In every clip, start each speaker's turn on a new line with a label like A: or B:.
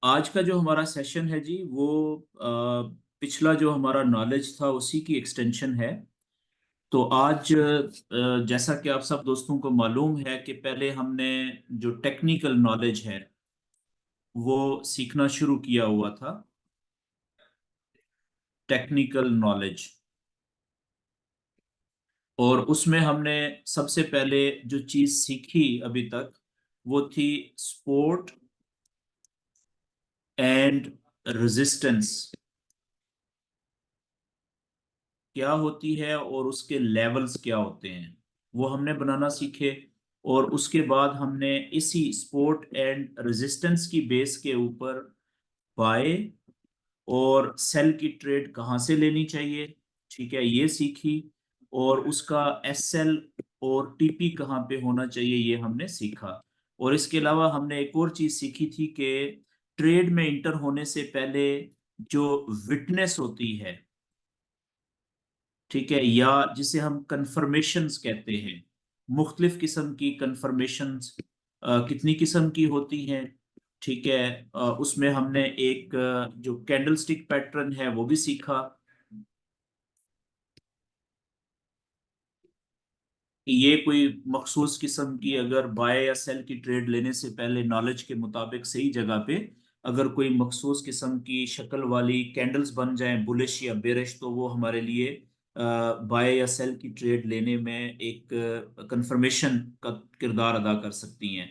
A: आज का जो हमारा सेशन है जी वो पिछला जो हमारा नॉलेज था उसी की एक्सटेंशन है। तो आज जैसा कि आप सब दोस्तों को मालूम है कि पहले हमने जो टेक्निकल नॉलेज है वो सीखना शुरू किया हुआ था। टेक्निकल नॉलेज, और उसमें हमने सबसे पहले जो चीज सीखी अभी तक वो थी स्पोर्ट एंड रेजिस्टेंस क्या होती है और उसके लेवल्स क्या होते हैं, वो हमने बनाना सीखे। और उसके बाद हमने इसी स्पोर्ट एंड रेजिस्टेंस की बेस के ऊपर बाय और सेल की ट्रेड कहाँ से लेनी चाहिए, ठीक है, ये सीखी। और उसका एस एल और टीपी कहाँ पे होना चाहिए ये हमने सीखा। और इसके अलावा हमने एक और चीज सीखी थी कि ट्रेड में इंटर होने से पहले जो विटनेस होती है, ठीक है, या जिसे हम कंफर्मेशंस कहते हैं, मुख्तलिफ किस्म की कंफर्मेशंस कितनी किस्म की होती हैं, ठीक है। उसमें हमने एक जो कैंडलस्टिक पैटर्न है वो भी सीखा कि ये कोई मखसूस किस्म की अगर बाय या सेल की ट्रेड लेने से पहले नॉलेज के मुताबिक सही जगह पे अगर कोई मखसूस किस्म की शक्ल वाली कैंडल्स बन जाएं बुलिश या बेरिश, तो वो हमारे लिए बाय या सेल की ट्रेड लेने में एक कंफर्मेशन का किरदार अदा कर सकती हैं।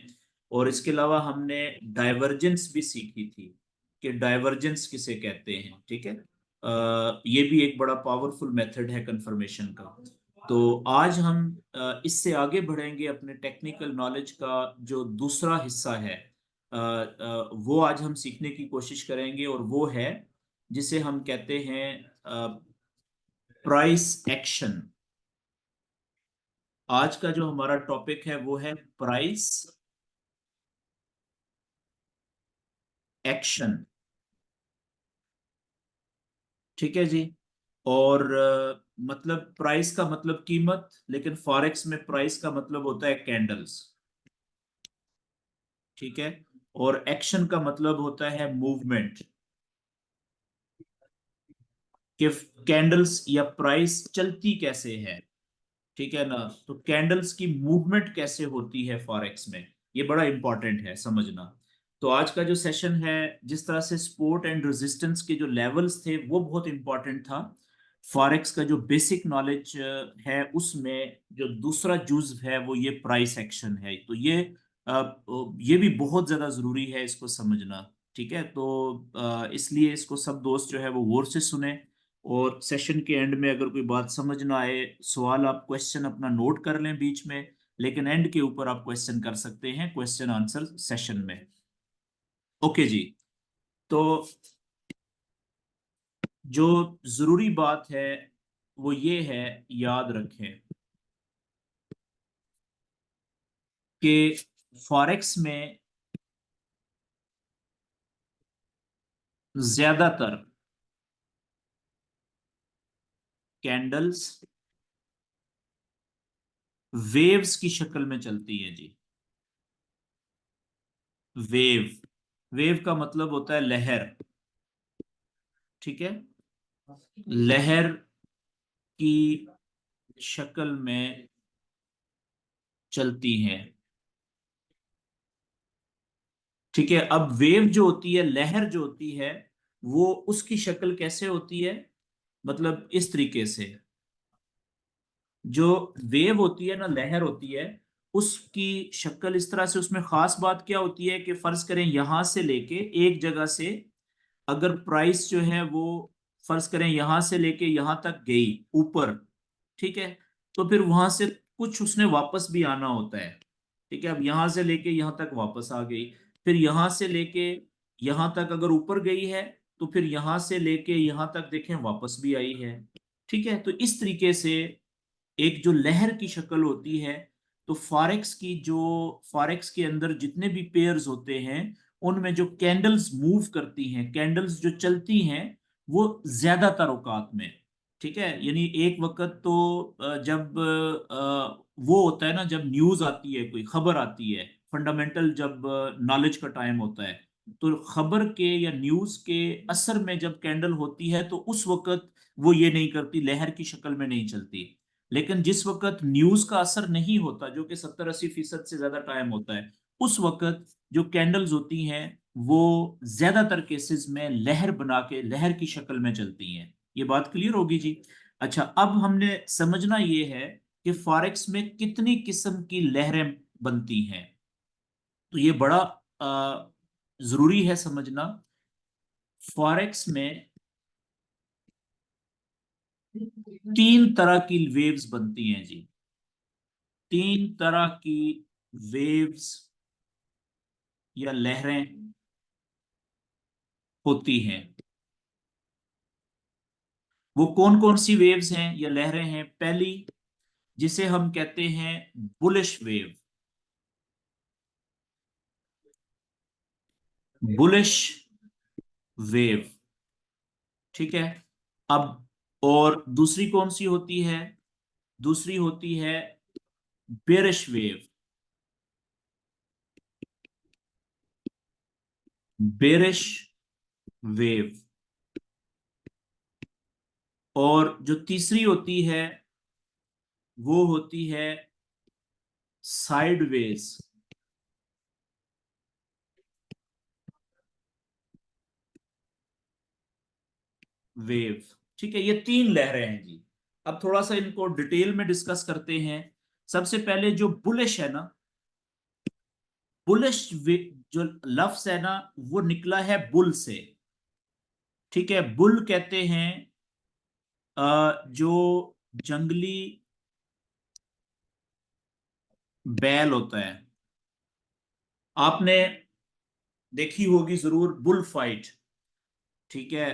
A: और इसके अलावा हमने डाइवर्जेंस भी सीखी थी कि डाइवर्जेंस किसे कहते हैं, ठीक है। ये भी एक बड़ा पावरफुल मेथड है कंफर्मेशन का। तो आज हम इससे आगे बढ़ेंगे, अपने टेक्निकल नॉलेज का जो दूसरा हिस्सा है वो आज हम सीखने की कोशिश करेंगे, और वो है जिसे हम कहते हैं प्राइस एक्शन। आज का जो हमारा टॉपिक है वो है प्राइस एक्शन, ठीक है जी। और मतलब प्राइस का मतलब कीमत, लेकिन फॉरेक्स में प्राइस का मतलब होता है कैंडल्स, ठीक है। और एक्शन का मतलब होता है मूवमेंट, कि कैंडल्स या प्राइस चलती कैसे है, ठीक है ना। तो कैंडल्स की मूवमेंट कैसे होती है फॉरेक्स में, ये बड़ा इंपॉर्टेंट है समझना। तो आज का जो सेशन है, जिस तरह से सपोर्ट एंड रेजिस्टेंस के जो लेवल्स थे वो बहुत इंपॉर्टेंट था, फॉरेक्स का जो बेसिक नॉलेज है उसमें जो दूसरा जुज है वो ये प्राइस एक्शन है। तो ये भी बहुत ज्यादा जरूरी है इसको समझना, ठीक है। तो इसलिए इसको सब दोस्त जो है वो गौर से सुने। और सेशन के एंड में अगर कोई बात समझ ना आए, सवाल आप क्वेश्चन अपना नोट कर लें बीच में, लेकिन एंड के ऊपर आप क्वेश्चन कर सकते हैं क्वेश्चन आंसर सेशन में। ओके जी। तो जो जरूरी बात है वो ये है, याद रखें कि फॉरेक्स में ज्यादातर कैंडल्स वेव्स की शक्ल में चलती है जी। वेव, वेव का मतलब होता है लहर, ठीक है, लहर की शक्ल में चलती हैं, ठीक है। अब वेव जो होती है, लहर जो होती है, वो उसकी शक्ल कैसे होती है, मतलब इस तरीके से, जो वेव होती है ना, लहर होती है, उसकी शक्ल इस तरह से, उसमें खास बात क्या होती है कि फर्ज करें यहां से लेके एक जगह से अगर प्राइस जो है वो फर्ज करें यहां से लेके यहां तक गई ऊपर, ठीक है, तो फिर वहां से कुछ उसने वापस भी आना होता है, ठीक है। अब यहां से लेके यहां तक वापस आ गई, फिर यहां से लेके यहां तक अगर ऊपर गई है, तो फिर यहां से लेके यहां तक देखें वापस भी आई है, ठीक है। तो इस तरीके से एक जो लहर की शक्ल होती है, तो फॉरेक्स के अंदर जितने भी पेयर्स होते हैं उनमें जो कैंडल्स मूव करती हैं, कैंडल्स जो चलती हैं, वो ज्यादातर औकात में, ठीक है। यानी एक वक्त तो जब वो होता है ना, जब न्यूज आती है, कोई खबर आती है, फंडामेंटल जब नॉलेज का टाइम होता है, तो खबर के या न्यूज के असर में जब कैंडल होती है तो उस वक्त वो ये नहीं करती, लहर की शक्ल में नहीं चलती। लेकिन जिस वक्त न्यूज का असर नहीं होता, जो कि 70-80% से ज्यादा टाइम होता है, उस वक्त जो कैंडल्स होती हैं वो ज्यादातर केसेस में लहर बना के लहर की शक्ल में चलती हैं। ये बात क्लियर होगी जी। अच्छा, अब हमने समझना ये है कि फॉरेक्स में कितनी किस्म की लहरें बनती हैं। तो ये बड़ा जरूरी है समझना। फॉरेक्स में 3 तरह की वेव्स बनती हैं जी। 3 तरह की वेव्स या लहरें होती हैं। वो कौन कौन सी वेव्स हैं या लहरें हैं? पहली, जिसे हम कहते हैं बुलिश वेव। बुलिश वेव, ठीक है। अब और दूसरी कौन सी होती है? दूसरी होती है बेरिश वेव। Bearish wave. और जो तीसरी होती है वो होती है साइडवेज वेव। ठीक है, ये 3 लहरें हैं जी। अब थोड़ा सा इनको डिटेल में डिस्कस करते हैं। सबसे पहले जो बुलिश है ना, बुलिश जो लफ्ज है ना, वो निकला है बुल से। ठीक है, बुल कहते हैं जो जंगली बैल होता है। आपने देखी होगी जरूर बुल फाइट। ठीक है,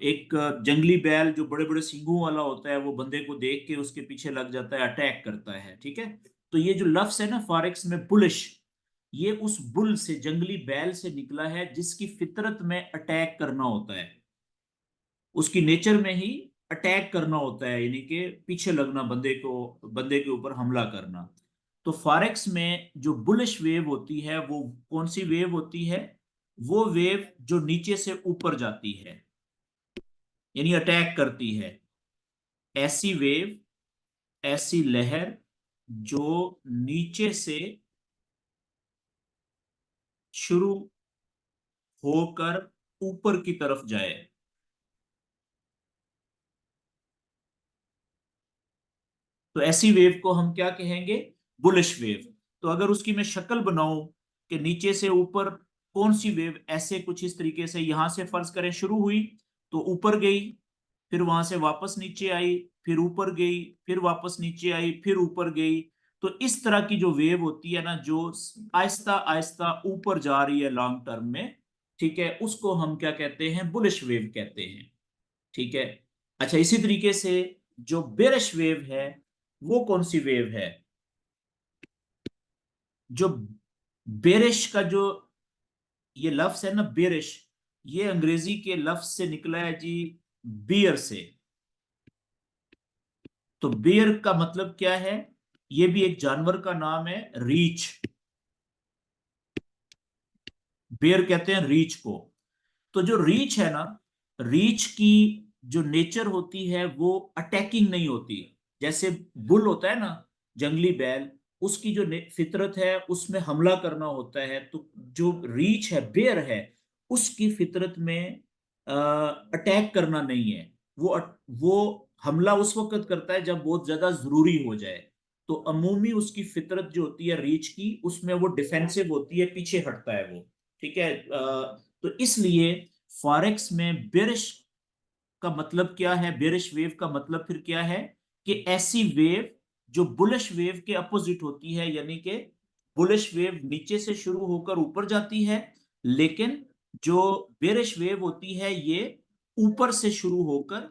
A: एक जंगली बैल जो बड़े बड़े सींगों वाला होता है, वो बंदे को देख के उसके पीछे लग जाता है, अटैक करता है। ठीक है, तो ये जो लफ्ज है ना फॉरेक्स में बुलिश, ये उस बुल से, जंगली बैल से निकला है, जिसकी फितरत में अटैक करना होता है। उसकी नेचर में ही अटैक करना होता है, यानी कि पीछे लगना, बंदे को, बंदे के ऊपर हमला करना। तो फॉरेक्स में जो बुलिश वेव होती है वो कौन सी वेव होती है? वो वेव जो नीचे से ऊपर जाती है, यानी अटैक करती है। ऐसी वेव, ऐसी लहर जो नीचे से शुरू होकर ऊपर की तरफ जाए, तो ऐसी वेव को हम क्या कहेंगे? Bullish wave. तो अगर उसकी मैं शक्ल बनाऊं कि नीचे से ऊपर कौन सी वेव, ऐसे कुछ इस तरीके से, यहां से फर्ज करें शुरू हुई तो ऊपर गई, फिर वहां से वापस नीचे आई, फिर ऊपर गई, फिर वापस नीचे आई, फिर ऊपर गई। तो इस तरह की जो वेव होती है ना, जो आहिस्ता आहिस्ता ऊपर जा रही है लॉन्ग टर्म में, ठीक है, उसको हम क्या कहते हैं? बुलिश वेव कहते हैं। ठीक है। अच्छा, इसी तरीके से जो बेरिश वेव है, वो कौन सी वेव है? जो बेरिश का जो ये लफ्ज है ना, बेरिश, ये अंग्रेजी के लफ्ज से निकला है जी, बियर से। तो बियर का मतलब क्या है? ये भी एक जानवर का नाम है, रीछ। बेयर कहते हैं रीछ को। तो जो रीछ है ना, रीछ की जो नेचर होती है वो अटैकिंग नहीं होती। जैसे बुल होता है ना, जंगली बैल, उसकी जो फितरत है उसमें हमला करना होता है। तो जो रीछ है, बेयर है, उसकी फितरत में अटैक करना नहीं है। वो हमला उस वक्त करता है जब बहुत ज्यादा जरूरी हो जाए। तो अमूमी उसकी फितरत जो होती है रीछ की, उसमें वो डिफेंसिव होती है, पीछे हटता है वो। ठीक है, तो इसलिए फॉरेक्स में बेरिश का मतलब क्या है? बेरिश वेव का मतलब फिर क्या है? कि ऐसी वेव जो बुलिश वेव के अपोजिट होती है, यानी कि बुलिश वेव नीचे से शुरू होकर ऊपर जाती है, लेकिन जो बेरिश वेव होती है ये ऊपर से शुरू होकर,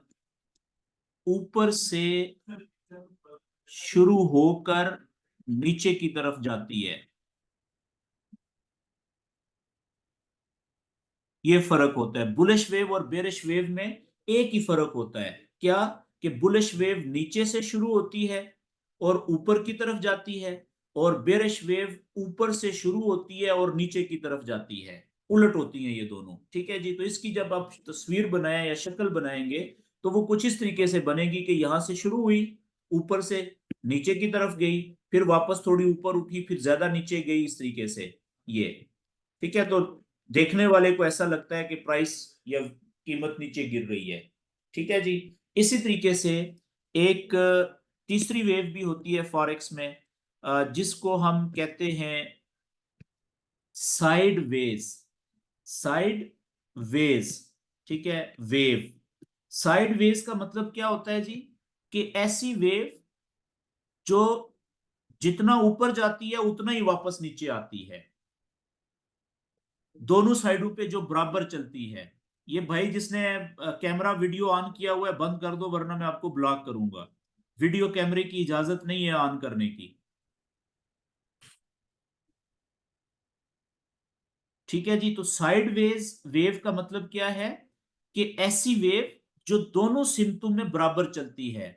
A: ऊपर से शुरू होकर नीचे की तरफ जाती है। ये फर्क होता है बुलिश वेव और बेरिश वेव में। एक ही फर्क होता है, क्या? कि बुलिश वेव नीचे से शुरू होती है और ऊपर की तरफ जाती है, और बेरिश वेव ऊपर से शुरू होती है और नीचे की तरफ जाती है। उलट होती हैं ये दोनों। ठीक है जी। तो इसकी जब आप तस्वीर बनाए या शक्ल बनाएंगे तो वो कुछ इस तरीके से बनेगी कि यहां से शुरू हुई, ऊपर से नीचे की तरफ गई, फिर वापस थोड़ी ऊपर उठी, फिर ज्यादा नीचे गई, इस तरीके से ये। ठीक है। तो देखने वाले को ऐसा लगता है कि प्राइस या कीमत नीचे गिर रही है। ठीक है जी। इसी तरीके से एक तीसरी वेव भी होती है फॉरेक्स में, जिसको हम कहते हैं साइड वेज। Side veg. ठीक है। वेव, साइड वेज का मतलब क्या होता है जी? कि ऐसी वेव जो जितना ऊपर जाती है उतना ही वापस नीचे आती है, दोनों साइडों पे जो बराबर चलती है। ये भाई जिसने कैमरा वीडियो ऑन किया हुआ है बंद कर दो, वरना मैं आपको ब्लॉक करूंगा। वीडियो कैमरे की इजाजत नहीं है ऑन करने की। ठीक है जी। तो साइड वेज वेव का मतलब क्या है? कि ऐसी वेव जो दोनों सिमतों में बराबर चलती है,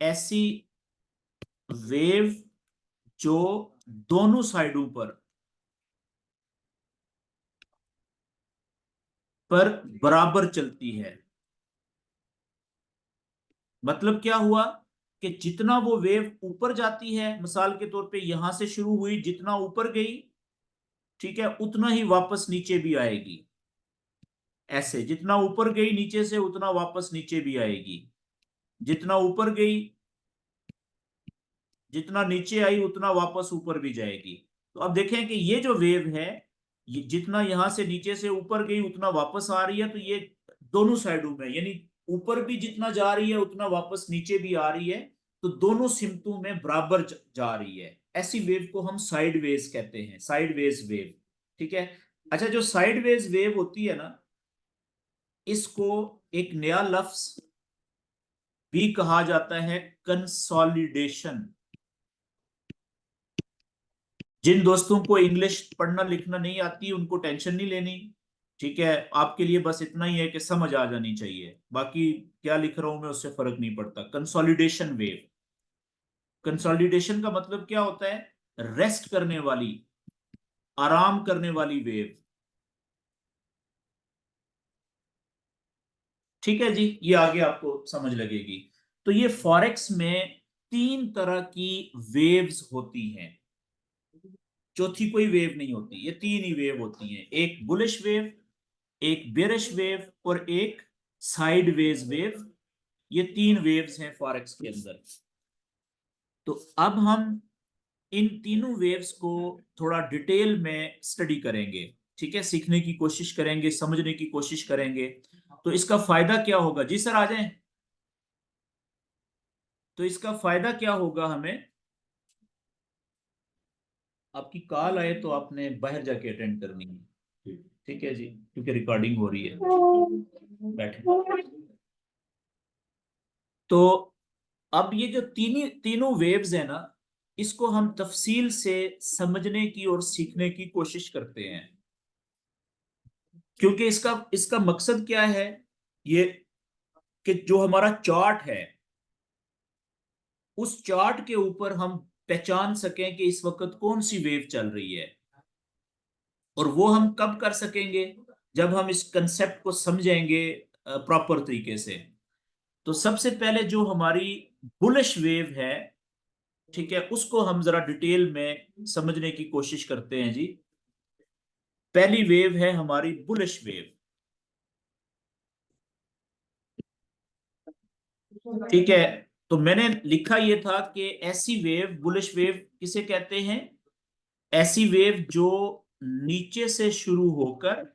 A: ऐसी वेव जो दोनों साइडों पर बराबर चलती है। मतलब क्या हुआ? कि जितना वो वेव ऊपर जाती है, मिसाल के तौर पे यहां से शुरू हुई, जितना ऊपर गई, ठीक है, उतना ही वापस नीचे भी आएगी। ऐसे जितना ऊपर गई नीचे से उतना वापस नीचे भी आएगी, जितना ऊपर गई, जितना नीचे आई उतना वापस ऊपर भी जाएगी। तो अब देखें कि ये जो वेव है, ये जितना यहां से नीचे से ऊपर गई उतना वापस आ रही है, तो ये दोनों साइडों में, यानी ऊपर भी जितना जा रही है उतना वापस नीचे भी आ रही है, तो दोनों सिमतों में बराबर जा रही है। ऐसी वेव को हम साइड वेज कहते हैं, साइड वेज वेव। ठीक है। अच्छा, जो साइड वेज वेव होती है ना, इसको एक नया लफ्ज भी कहा जाता है, कंसोलिडेशन। जिन दोस्तों को इंग्लिश पढ़ना लिखना नहीं आती उनको टेंशन नहीं लेनी। ठीक है। आपके लिए बस इतना ही है कि समझ आ जानी चाहिए, बाकी क्या लिख रहा हूं मैं उससे फर्क नहीं पड़ता। Consolidation wave. कंसोलिडेशन का मतलब क्या होता है? रेस्ट करने वाली, आराम करने वाली वेव। ठीक है जी। ये आगे आपको समझ लगेगी। तो ये फॉरेक्स में तीन तरह की वेव्स होती हैं, चौथी कोई वेव नहीं होती। ये तीन ही वेव होती हैं, एक बुलिश वेव, एक बेरिश वेव और एक साइड वेज वेव। ये तीन वेव्स हैं फॉरेक्स के अंदर। तो अब हम इन तीनों वेव्स को थोड़ा डिटेल में स्टडी करेंगे। ठीक है। सीखने की कोशिश करेंगे, समझने की कोशिश करेंगे। तो इसका फायदा क्या होगा जी? सर आ जाएं। तो इसका फायदा क्या होगा हमें? आपकी कॉल आए तो आपने बाहर जाके अटेंड करनी है। ठीक है जी, क्योंकि रिकॉर्डिंग हो रही है। बैठे। तो अब ये जो तीनों वेव्स है ना, इसको हम तफसील से समझने की और सीखने की कोशिश करते हैं। क्योंकि इसका इसका मकसद क्या है? ये कि जो हमारा चार्ट है, उस चार्ट के ऊपर हम पहचान सकें कि इस वक्त कौन सी वेव चल रही है। और वो हम कब कर सकेंगे? जब हम इस कंसेप्ट को समझेंगे प्रॉपर तरीके से। तो सबसे पहले जो हमारी बुलिश वेव है, ठीक है, उसको हम जरा डिटेल में समझने की कोशिश करते हैं जी। पहली वेव है हमारी बुलिश वेव। ठीक है। तो मैंने लिखा ये था कि ऐसी वेव, बुलिश वेव किसे कहते हैं? ऐसी वेव जो नीचे से शुरू होकर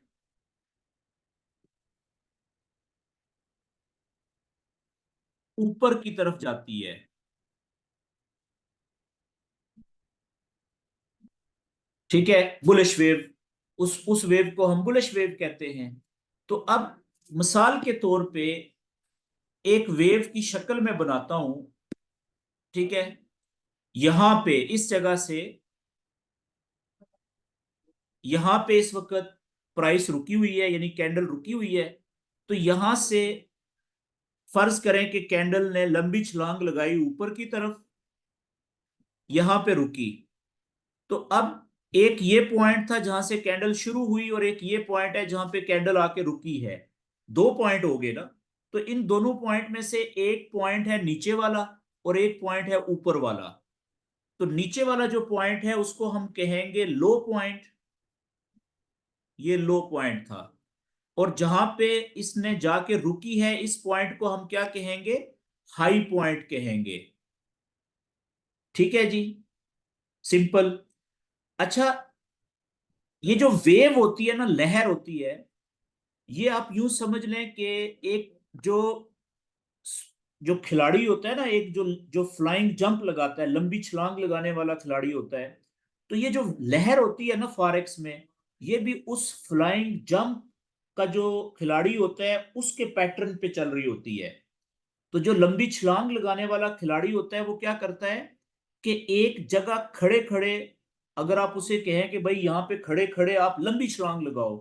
A: ऊपर की तरफ जाती है। ठीक है। बुलिश वेव, उस वेव को हम बुलिश वेव कहते हैं। तो अब मिसाल के तौर पे एक वेव की शक्ल में बनाता हूं। ठीक है। यहां पे इस जगह से, यहां पे इस वक्त प्राइस रुकी हुई है, यानी कैंडल रुकी हुई है। तो यहां से फर्ज करें कि कैंडल ने लंबी छलांग लगाई ऊपर की तरफ, यहां पे रुकी। तो अब एक ये पॉइंट था जहां से कैंडल शुरू हुई और एक ये पॉइंट है जहां पे कैंडल आके रुकी है। दो पॉइंट हो गए ना। तो इन दोनों पॉइंट में से एक पॉइंट है नीचे वाला और एक पॉइंट है ऊपर वाला। तो नीचे वाला जो पॉइंट है उसको हम कहेंगे लो पॉइंट। ये लो पॉइंट था। और जहां पे इसने जाके रुकी है इस पॉइंट को हम क्या कहेंगे? हाई पॉइंट कहेंगे। ठीक है जी, सिंपल। अच्छा, ये जो वेव होती है ना, लहर होती है, ये आप यूं समझ लें कि एक जो जो खिलाड़ी होता है ना, एक जो जो फ्लाइंग जंप लगाता है, लंबी छलांग लगाने वाला खिलाड़ी होता है। तो ये जो लहर होती है ना फॉरेक्स में, ये भी उस फ्लाइंग जंप का जो खिलाड़ी होता है उसके पैटर्न पे चल रही होती है। तो जो लंबी छलांग लगाने वाला खिलाड़ी होता है वो क्या करता है कि एक जगह खड़े खड़े, अगर आप उसे कहें कि भाई यहाँ पे खड़े खड़े आप लंबी छलांग लगाओ,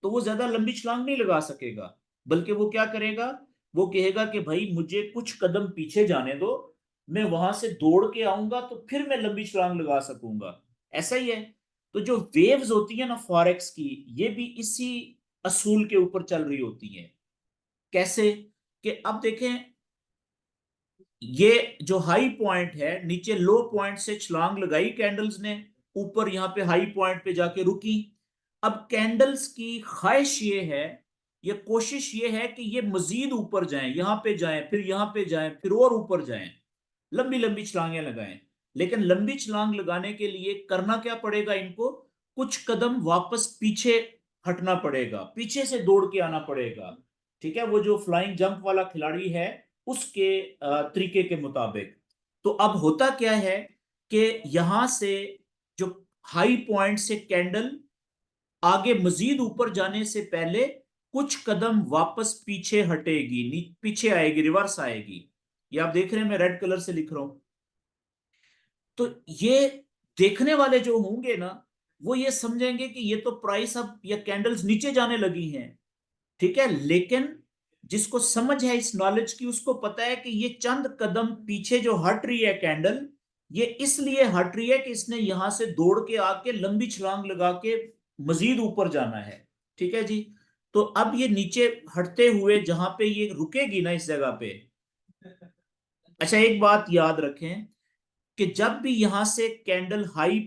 A: तो वो ज्यादा लंबी छलांग नहीं लगा सकेगा। बल्कि वो क्या करेगा? वो कहेगा कि भाई मुझे कुछ कदम पीछे जाने दो, मैं वहां से दौड़ के आऊंगा तो फिर मैं लंबी छलांग लगा सकूंगा। ऐसा ही है। तो जो वेव्स होती है ना फॉरेक्स की, ये भी इसी असूल के ऊपर चल रही होती है। कैसे? कि अब देखें, ये जो हाई पॉइंट है, नीचे लो पॉइंट से छलांग लगाई कैंडल्स ने, ऊपर यहां पे हाई पॉइंट पे जाके रुकी। अब कैंडल्स की ख्वाहिश ये है, ये कोशिश ये है कि ये मजीद ऊपर जाएं, यहां पे जाएं, फिर यहां पे जाएं, फिर और ऊपर जाएं, लंबी लंबी छलांगें लगाएं। लेकिन लंबी छलांग लगाने के लिए करना क्या पड़ेगा इनको? कुछ कदम वापस पीछे हटना पड़ेगा, पीछे से दौड़ के आना पड़ेगा। ठीक है, वो जो फ्लाइंग जंप वाला खिलाड़ी है उसके तरीके के मुताबिक। तो अब होता क्या है कि यहां से जो हाई पॉइंट से कैंडल आगे मजीद ऊपर जाने से पहले कुछ कदम वापस पीछे हटेगी, पीछे आएगी, रिवर्स आएगी। ये आप देख रहे हैं, मैं रेड कलर से लिख रहा हूं। तो ये देखने वाले जो होंगे ना, वो ये समझेंगे कि ये तो प्राइस अब या कैंडल्स नीचे जाने लगी हैं। ठीक है, लेकिन जिसको समझ है इस नॉलेज की, उसको पता है कि ये चंद कदम पीछे जो हट रही है कैंडल, ये इसलिए हट रही है कि इसने यहां से दौड़ के आके लंबी छलांग लगा के मजीद ऊपर जाना है। ठीक है जी। तो अब ये नीचे हटते हुए जहां पे ये रुकेगी ना इस जगह पे, अच्छा एक बात याद रखें कि जब भी यहां से कैंडल हाई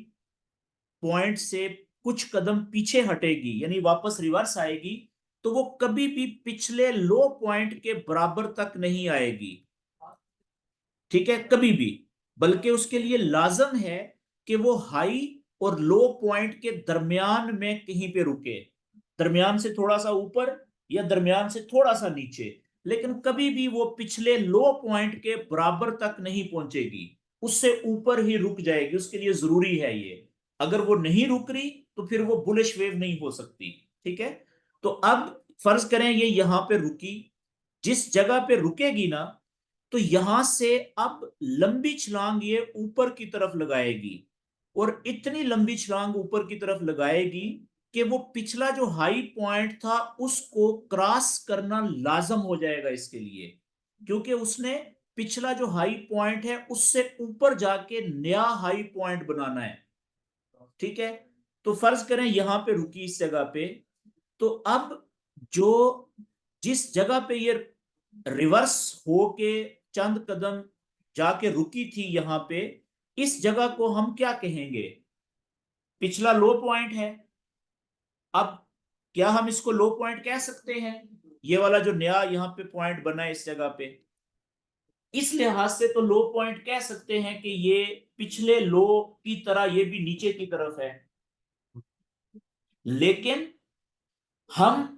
A: पॉइंट से कुछ कदम पीछे हटेगी यानी वापस रिवर्स आएगी, तो वो कभी भी पिछले लो पॉइंट के बराबर तक नहीं आएगी। ठीक है, कभी भी। बल्कि उसके लिए लाजम है कि वो हाई और लो पॉइंट के दरमियान में कहीं पे रुके, दरमियान से थोड़ा सा ऊपर या दरमियान से थोड़ा सा नीचे। लेकिन कभी भी वो पिछले लो पॉइंट के बराबर तक नहीं पहुंचेगी, उससे ऊपर ही रुक जाएगी। उसके लिए जरूरी है ये। अगर वो नहीं रुक रही तो फिर वो बुलिश वेव नहीं हो सकती। ठीक है। तो अब फर्ज करें ये यहां पे रुकी, जिस जगह पे रुकेगी ना, तो यहां से अब लंबी छलांग ये ऊपर की तरफ लगाएगी। और इतनी लंबी छलांग ऊपर की तरफ लगाएगी कि वो पिछला जो हाई पॉइंट था उसको क्रॉस करना लाजम हो जाएगा इसके लिए। क्योंकि उसने पिछला जो हाई पॉइंट है उससे ऊपर जाके नया हाई पॉइंट बनाना है। ठीक है। तो फर्ज करें यहां पे रुकी इस जगह पे, तो अब जो जिस जगह पे ये रिवर्स होके चंद कदम जाके रुकी थी यहां पे, इस जगह को हम क्या कहेंगे? पिछला लो पॉइंट है। अब क्या हम इसको लो पॉइंट कह सकते हैं? ये वाला जो नया यहां पे पॉइंट बना है इस जगह पे, इस लिहाज से तो लो पॉइंट कह सकते हैं कि ये पिछले लो की तरह ये भी नीचे की तरफ है। लेकिन हम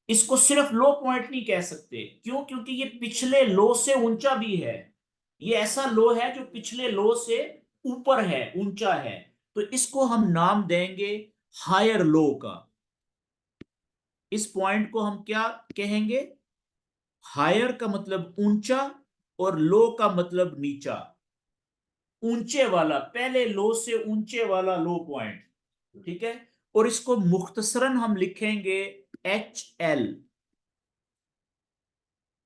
A: इसको सिर्फ लो पॉइंट नहीं कह सकते। क्यों? क्योंकि ये पिछले लो से ऊंचा भी है। ये ऐसा लो है जो पिछले लो से ऊपर है, ऊंचा है। तो इसको हम नाम देंगे हायर लो का। इस पॉइंट को हम क्या कहेंगे? हायर का मतलब ऊंचा और लो का मतलब नीचा। ऊंचे वाला, पहले लो से ऊंचे वाला लो पॉइंट। ठीक है। और इसको मुख्तसरन हम लिखेंगे HL।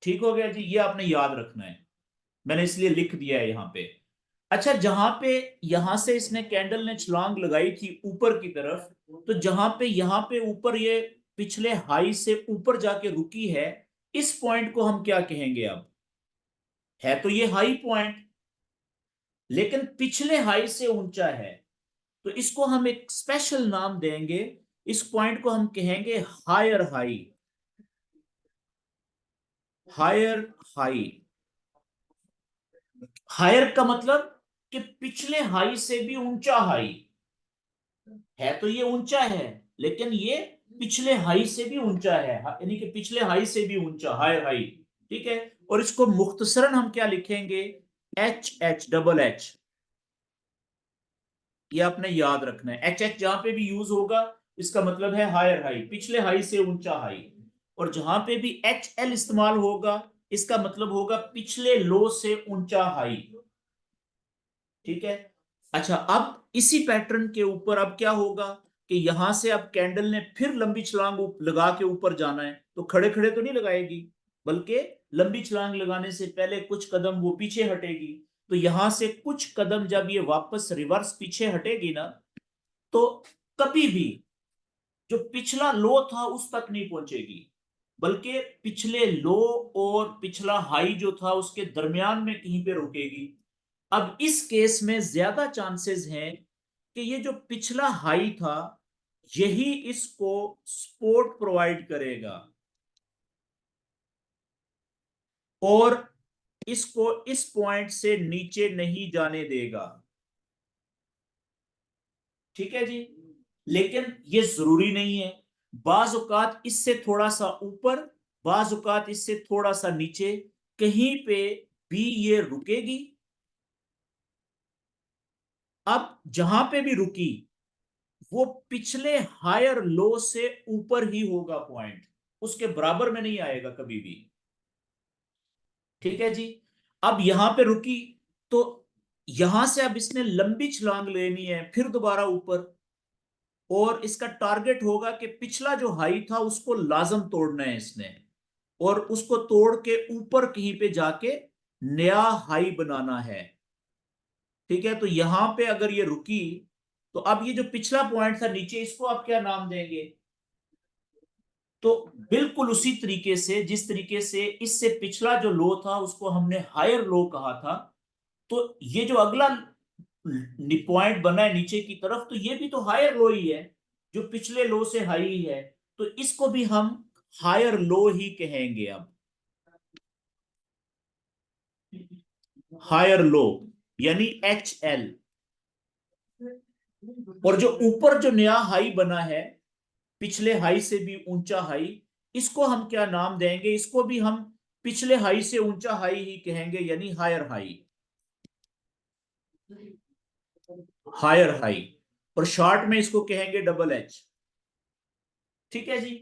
A: ठीक हो गया जी, ये आपने याद रखना है, मैंने इसलिए लिख दिया है यहां पे। अच्छा, जहां पे यहां से इसने कैंडल ने छलांग लगाई थी ऊपर की तरफ, तो जहां पे यहां पे ऊपर ये पिछले हाई से ऊपर जाके रुकी है, इस पॉइंट को हम क्या कहेंगे? अब है तो ये हाई पॉइंट, लेकिन पिछले हाई से ऊंचा है, तो इसको हम एक स्पेशल नाम देंगे। इस पॉइंट को हम कहेंगे higher high. Higher high. Higher का मतलब कि पिछले हाई से भी ऊंचा हाई। है तो ये ऊंचा है, लेकिन ये पिछले हाई से भी ऊंचा है, यानी कि पिछले हाई से भी ऊंचा, हायर हाई। ठीक है। और इसको मुख्तसरन हम क्या लिखेंगे? H H, double H. ये आपने याद रखना है, एच एच जहां पे भी यूज होगा इसका मतलब है हायर हाई, पिछले हाई से ऊंचा हाई। और जहां पे भी एच एल इस्तेमाल होगा, इसका मतलब होगा पिछले लो से ऊंचा हाई। ठीक है। अच्छा, अब इसी पैटर्न के ऊपर अब क्या होगा कि यहां से अब कैंडल ने फिर लंबी छलांग लगा के ऊपर जाना है, तो खड़े खड़े तो नहीं लगाएगी, बल्कि लंबी छलांग लगाने से पहले कुछ कदम वो पीछे हटेगी। तो यहां से कुछ कदम जब ये वापस रिवर्स पीछे हटेगी ना, तो कभी भी जो पिछला लो था उस तक नहीं पहुंचेगी, बल्कि पिछले लो और पिछला हाई जो था उसके दरमियान में कहीं पे रुकेगी। अब इस केस में ज्यादा चांसेस हैं कि ये जो पिछला हाई था यही इसको सपोर्ट प्रोवाइड करेगा और इसको इस पॉइंट से नीचे नहीं जाने देगा। ठीक है जी। लेकिन ये जरूरी नहीं है, बाज औकात इससे थोड़ा सा ऊपर, बाज औकात इससे थोड़ा सा नीचे, कहीं पे भी ये रुकेगी। अब जहां पे भी रुकी वो पिछले हायर लो से ऊपर ही होगा पॉइंट, उसके बराबर में नहीं आएगा कभी भी। ठीक है जी। अब यहां पे रुकी, तो यहां से अब इसने लंबी छलांग लेनी है फिर दोबारा ऊपर, और इसका टारगेट होगा कि पिछला जो हाई था उसको लाजम तोड़ना है इसने, और उसको तोड़ के ऊपर कहीं पे जाके नया हाई बनाना है। ठीक है। तो यहां पे अगर ये रुकी, तो अब ये जो पिछला पॉइंट था नीचे, इसको आप क्या नाम देंगे? तो बिल्कुल उसी तरीके से जिस तरीके से इससे पिछला जो लो था उसको हमने हायर लो कहा था, तो ये जो अगला पॉइंट बना है नीचे की तरफ, तो ये भी तो हायर लो ही है, जो पिछले लो से हाई ही है। तो इसको भी हम हायर लो ही कहेंगे अब। हायर लो यानी एच एल। और जो ऊपर जो नया हाई बना है, पिछले हाई से भी ऊंचा हाई, इसको हम क्या नाम देंगे? इसको भी हम पिछले हाई से ऊंचा हाई ही कहेंगे, यानी हायर हाई। Higher high. और शॉर्ट में इसको कहेंगे डबल एच। ठीक है जी।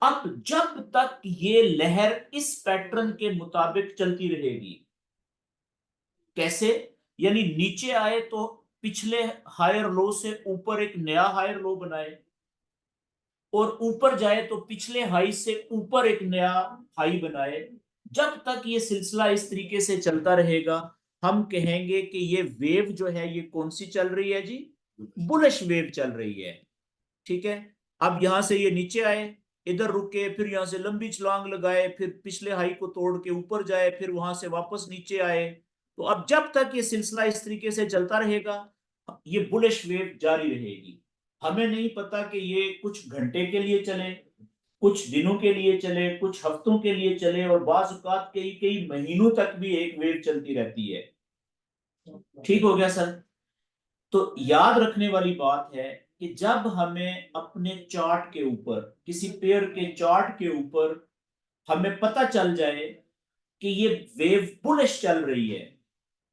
A: अब जब तक ये लहर इस पैटर्न के मुताबिक चलती रहेगी, कैसे? यानी नीचे आए तो पिछले हायर लो से ऊपर एक नया हायर लो बनाए, और ऊपर जाए तो पिछले हाई से ऊपर एक नया हाई बनाए। जब तक ये सिलसिला इस तरीके से चलता रहेगा, हम कहेंगे कि ये वेव जो है ये कौन सी चल रही है जी? बुलिश वेव चल रही है। ठीक है। अब यहां से ये नीचे आए, इधर रुके, फिर यहां से लंबी छलांग लगाए, फिर पिछले हाई को तोड़ के ऊपर जाए, फिर वहां से वापस नीचे आए। तो अब जब तक ये सिलसिला इस तरीके से चलता रहेगा, ये बुलिश वेव जारी रहेगी। हमें नहीं पता कि ये कुछ घंटे के लिए चले, कुछ दिनों के लिए चले, कुछ हफ्तों के लिए चले, और बाज औकात कई कई महीनों तक भी एक वेव चलती रहती है। ठीक हो गया सर? तो याद रखने वाली बात है कि जब हमें अपने चार्ट के ऊपर, किसी पेयर के चार्ट के ऊपर हमें पता चल जाए कि ये वेव बुलिश चल रही है,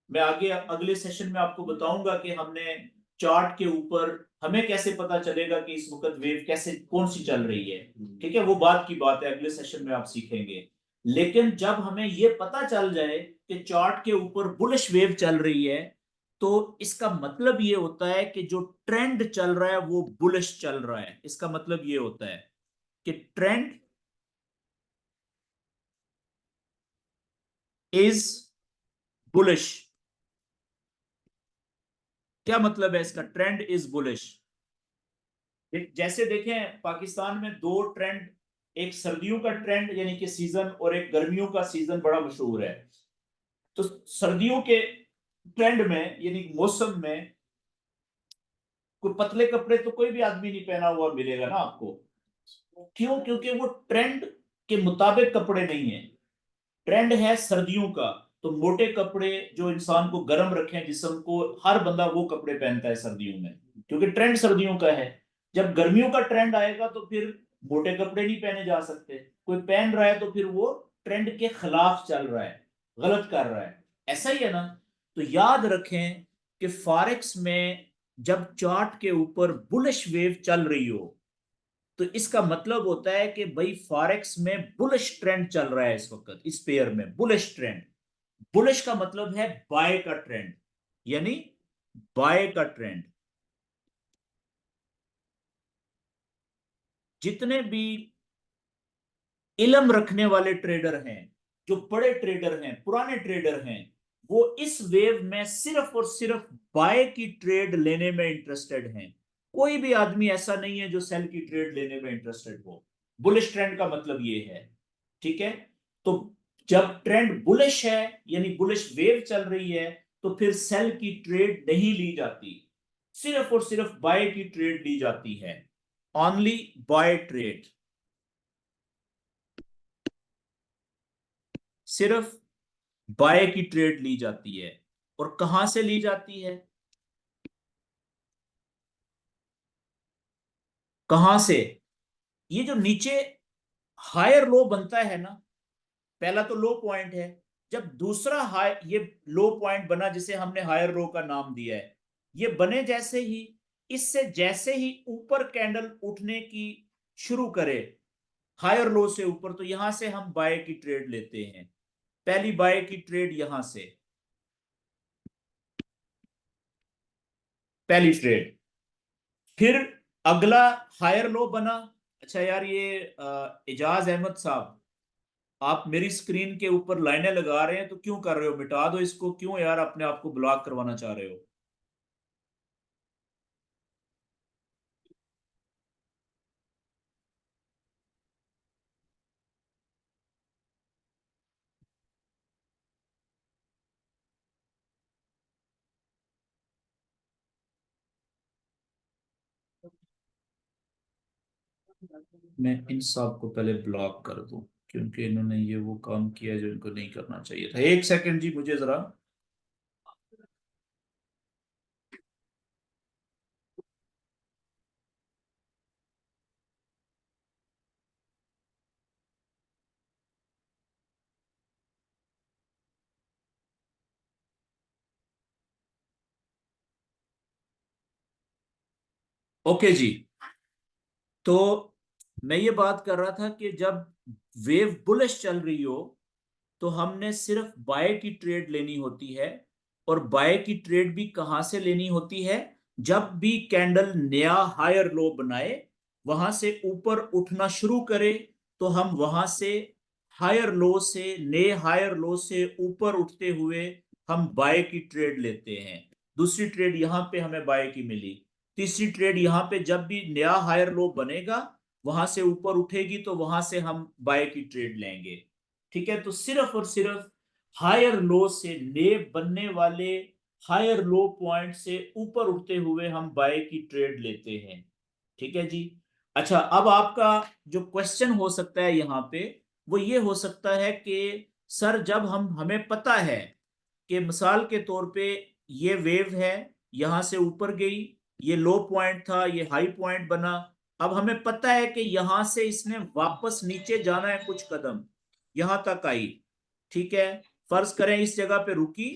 A: मैं आगे अगले सेशन में आपको बताऊंगा कि हमने चार्ट के ऊपर हमें कैसे पता चलेगा कि इस वक्त वेव कैसे कौन सी चल रही है। ठीक है, वो बात की बात है, अगले सेशन में आप सीखेंगे। लेकिन जब हमें ये पता चल जाए कि चार्ट के ऊपर बुलिश वेव चल रही है, तो इसका मतलब ये होता है कि जो ट्रेंड चल रहा है वो बुलिश चल रहा है। इसका मतलब ये होता है कि ट्रेंड इज बुलिश। क्या मतलब है इसका, ट्रेंड इज बुलिश? जैसे देखें पाकिस्तान में दो ट्रेंड, एक सर्दियों का ट्रेंड यानी कि सीजन, और एक गर्मियों का सीजन बड़ा मशहूर है। तो सर्दियों के ट्रेंड में यानी मौसम में कोई पतले कपड़े तो कोई भी आदमी नहीं पहना हुआ मिलेगा ना आपको। क्यों? क्योंकि वो ट्रेंड के मुताबिक कपड़े नहीं है। ट्रेंड है सर्दियों का, तो मोटे कपड़े जो इंसान को गर्म रखें जिस्म को, हर बंदा वो कपड़े पहनता है सर्दियों में, क्योंकि ट्रेंड सर्दियों का है। जब गर्मियों का ट्रेंड आएगा तो फिर मोटे कपड़े नहीं पहने जा सकते। कोई पहन रहा है तो फिर वो ट्रेंड के खिलाफ चल रहा है, गलत कर रहा है। ऐसा ही है ना? तो याद रखें कि फॉरेक्स में जब चार्ट के ऊपर बुलिश वेव चल रही हो, तो इसका मतलब होता है कि भाई फॉरेक्स में बुलिश ट्रेंड चल रहा है इस वक्त, इस पेयर में बुलिश ट्रेंड। बुलिश का मतलब है बाय का ट्रेंड, यानी बाय का ट्रेंड। जितने भी इल्म रखने वाले ट्रेडर हैं, जो बड़े ट्रेडर हैं, पुराने ट्रेडर हैं, वो इस वेव में सिर्फ और सिर्फ बाय की ट्रेड लेने में इंटरेस्टेड हैं। कोई भी आदमी ऐसा नहीं है जो सेल की ट्रेड लेने में इंटरेस्टेड हो। बुलिश ट्रेंड का मतलब ये है। ठीक है? तो जब ट्रेंड बुलिश है यानी बुलिश वेव चल रही है, तो फिर सेल की ट्रेड नहीं ली जाती, सिर्फ और सिर्फ बाय की ट्रेड ली जाती है। ओनली बाय ट्रेड, सिर्फ बाय की ट्रेड ली जाती है। और कहां से ली जाती है? कहां से? ये जो नीचे हायर लो बनता है ना, पहला तो लो पॉइंट है। जब दूसरा हाई, ये लो पॉइंट बना जिसे हमने हायर लो का नाम दिया है, ये बने जैसे ही, इससे जैसे ही ऊपर कैंडल उठने की शुरू करे हायर लो से ऊपर, तो यहां से हम बाय की ट्रेड लेते हैं। पहली बाय की ट्रेड यहां से, पहली ट्रेड। फिर अगला हायर लो बना। अच्छा यार, ये एजाज अहमद साहब, आप मेरी स्क्रीन के ऊपर लाइनें लगा रहे हैं तो क्यों कर रहे हो? मिटा दो इसको, क्यों यार अपने आप को ब्लॉक करवाना चाह रहे हो? मैं इन सब को पहले ब्लॉक कर दूं, क्योंकि इन्होंने ये वो काम किया जो इनको नहीं करना चाहिए था। एक सेकंड जी, मुझे जरा। ओके जी। तो मैं ये बात कर रहा था कि जब वेव बुलिश चल रही हो, तो हमने सिर्फ बाय की ट्रेड लेनी होती है। और बाय की ट्रेड भी कहां से लेनी होती है? जब भी कैंडल नया हायर लो बनाए, वहां से ऊपर उठना शुरू करे, तो हम वहां से हायर लो से, नए हायर लो से ऊपर उठते हुए हम बाय की ट्रेड लेते हैं। दूसरी ट्रेड यहां पे हमें बाय की मिली। तीसरी ट्रेड यहां पे जब भी नया हायर लो बनेगा, वहां से ऊपर उठेगी, तो वहां से हम बाय की ट्रेड लेंगे। ठीक है? तो सिर्फ और सिर्फ हायर लो से ले बनने वाले हायर लो पॉइंट से ऊपर उठते हुए हम बाय की ट्रेड लेते हैं। ठीक है जी। अच्छा, अब आपका जो क्वेश्चन हो सकता है यहाँ पे, वो ये हो सकता है कि सर, जब हमें पता है कि मिसाल के तौर पे ये वेव है, यहां से ऊपर गई, ये लो पॉइंट था, ये हाई पॉइंट बना, अब हमें पता है कि यहां से इसने वापस नीचे जाना है कुछ कदम, यहां तक आई। ठीक है? फर्ज करें इस जगह पे रुकी।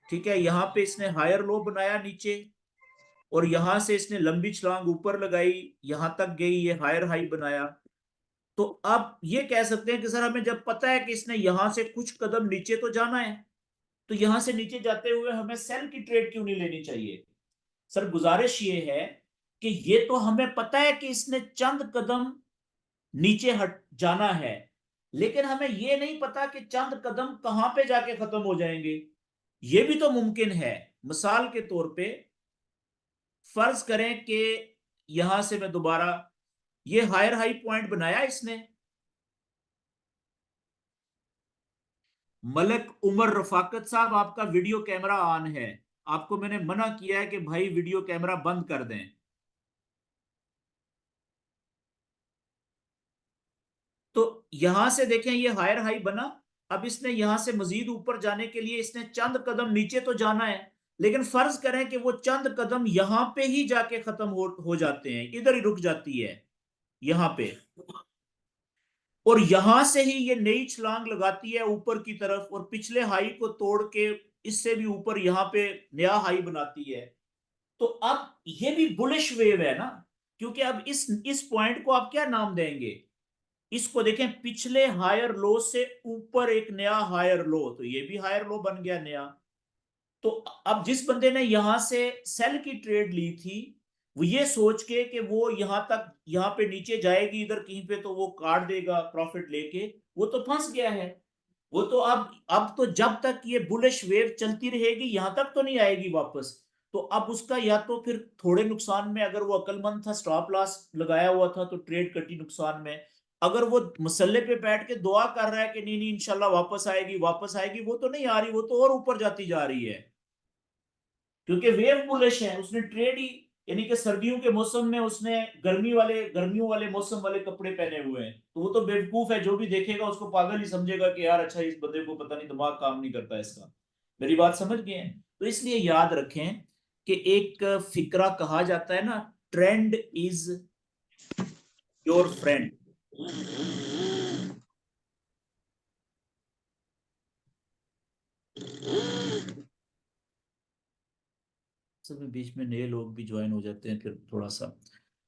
A: ठीक है? यहां पे इसने हायर लो बनाया नीचे, और यहां से इसने लंबी छलांग ऊपर लगाई, यहां तक गई, ये हायर हाई बनाया। तो अब ये कह सकते हैं कि सर, हमें जब पता है कि इसने यहां से कुछ कदम नीचे तो जाना है, तो यहां से नीचे जाते हुए हमें सेल की ट्रेड क्यों नहीं लेनी चाहिए? सर, गुजारिश ये है कि ये तो हमें पता है कि इसने चंद कदम नीचे हट जाना है, लेकिन हमें ये नहीं पता कि चंद कदम कहां पे जाके खत्म हो जाएंगे। ये भी तो मुमकिन है। मिसाल के तौर पे फर्ज करें कि यहां से मैं दोबारा, ये हायर हाई पॉइंट बनाया इसने, मलक उमर रफाकत साहब, आपका वीडियो कैमरा ऑन है। आपको मैंने मना किया है कि भाई वीडियो कैमरा बंद कर दें। तो यहां से देखें ये हायर हाई बना। अब इसने यहां से मजीद ऊपर जाने के लिए इसने चंद कदम नीचे तो जाना है, लेकिन फर्ज करें कि वो चंद कदम यहां पे ही जाके खत्म हो जाते हैं, इधर ही रुक जाती है यहां पे, और यहां से ही ये नई छलांग लगाती है ऊपर की तरफ और पिछले हाई को तोड़ के इससे भी ऊपर यहां पे नया हाई बनाती है। तो अब ये भी बुलिश वेव है ना, क्योंकि अब इस पॉइंट को आप क्या नाम देंगे? इसको देखें, पिछले हायर लो से ऊपर एक नया हायर लो, तो ये भी हायर लो बन गया नया। तो अब जिस बंदे ने यहां से सेल की ट्रेड ली थी, वो ये सोच के कि वो यहां तक, यहां पे नीचे जाएगी इधर कहीं पे तो वो काट देगा प्रॉफिट लेके, वो तो फंस गया है। वो तो अब तो जब तक ये बुलिश वेव चलती रहेगी यहां तक तो नहीं आएगी वापस। तो अब उसका या तो फिर थोड़े नुकसान में, अगर वो अक्लमंद था स्टॉप लॉस लगाया हुआ था तो ट्रेड कटी नुकसान में। अगर वो मसल्ले पे बैठ के दुआ कर रहा है कि नहीं नहीं इंशाल्लाह वापस आएगी वापस आएगी, वो तो नहीं आ रही, वो तो और ऊपर जाती जा रही है, क्योंकि वेव बुलिश है। उसने ट्रेड ही, यानी कि सर्दियों के मौसम में उसने गर्मियों वाले मौसम वाले कपड़े पहने हुए हैं, तो वो तो बेवकूफ है, जो भी देखेगा उसको पागल ही समझेगा कि यार अच्छा इस बंदे को पता नहीं दिमाग काम नहीं करता इसका। मेरी बात समझ गए हैं? तो इसलिए याद रखें कि एक फिक्रा कहा जाता है ना, ट्रेंड इज योर फ्रेंड। सब में बीच में नए लोग भी ज्वाइन हो जाते हैं फिर थोड़ा सा।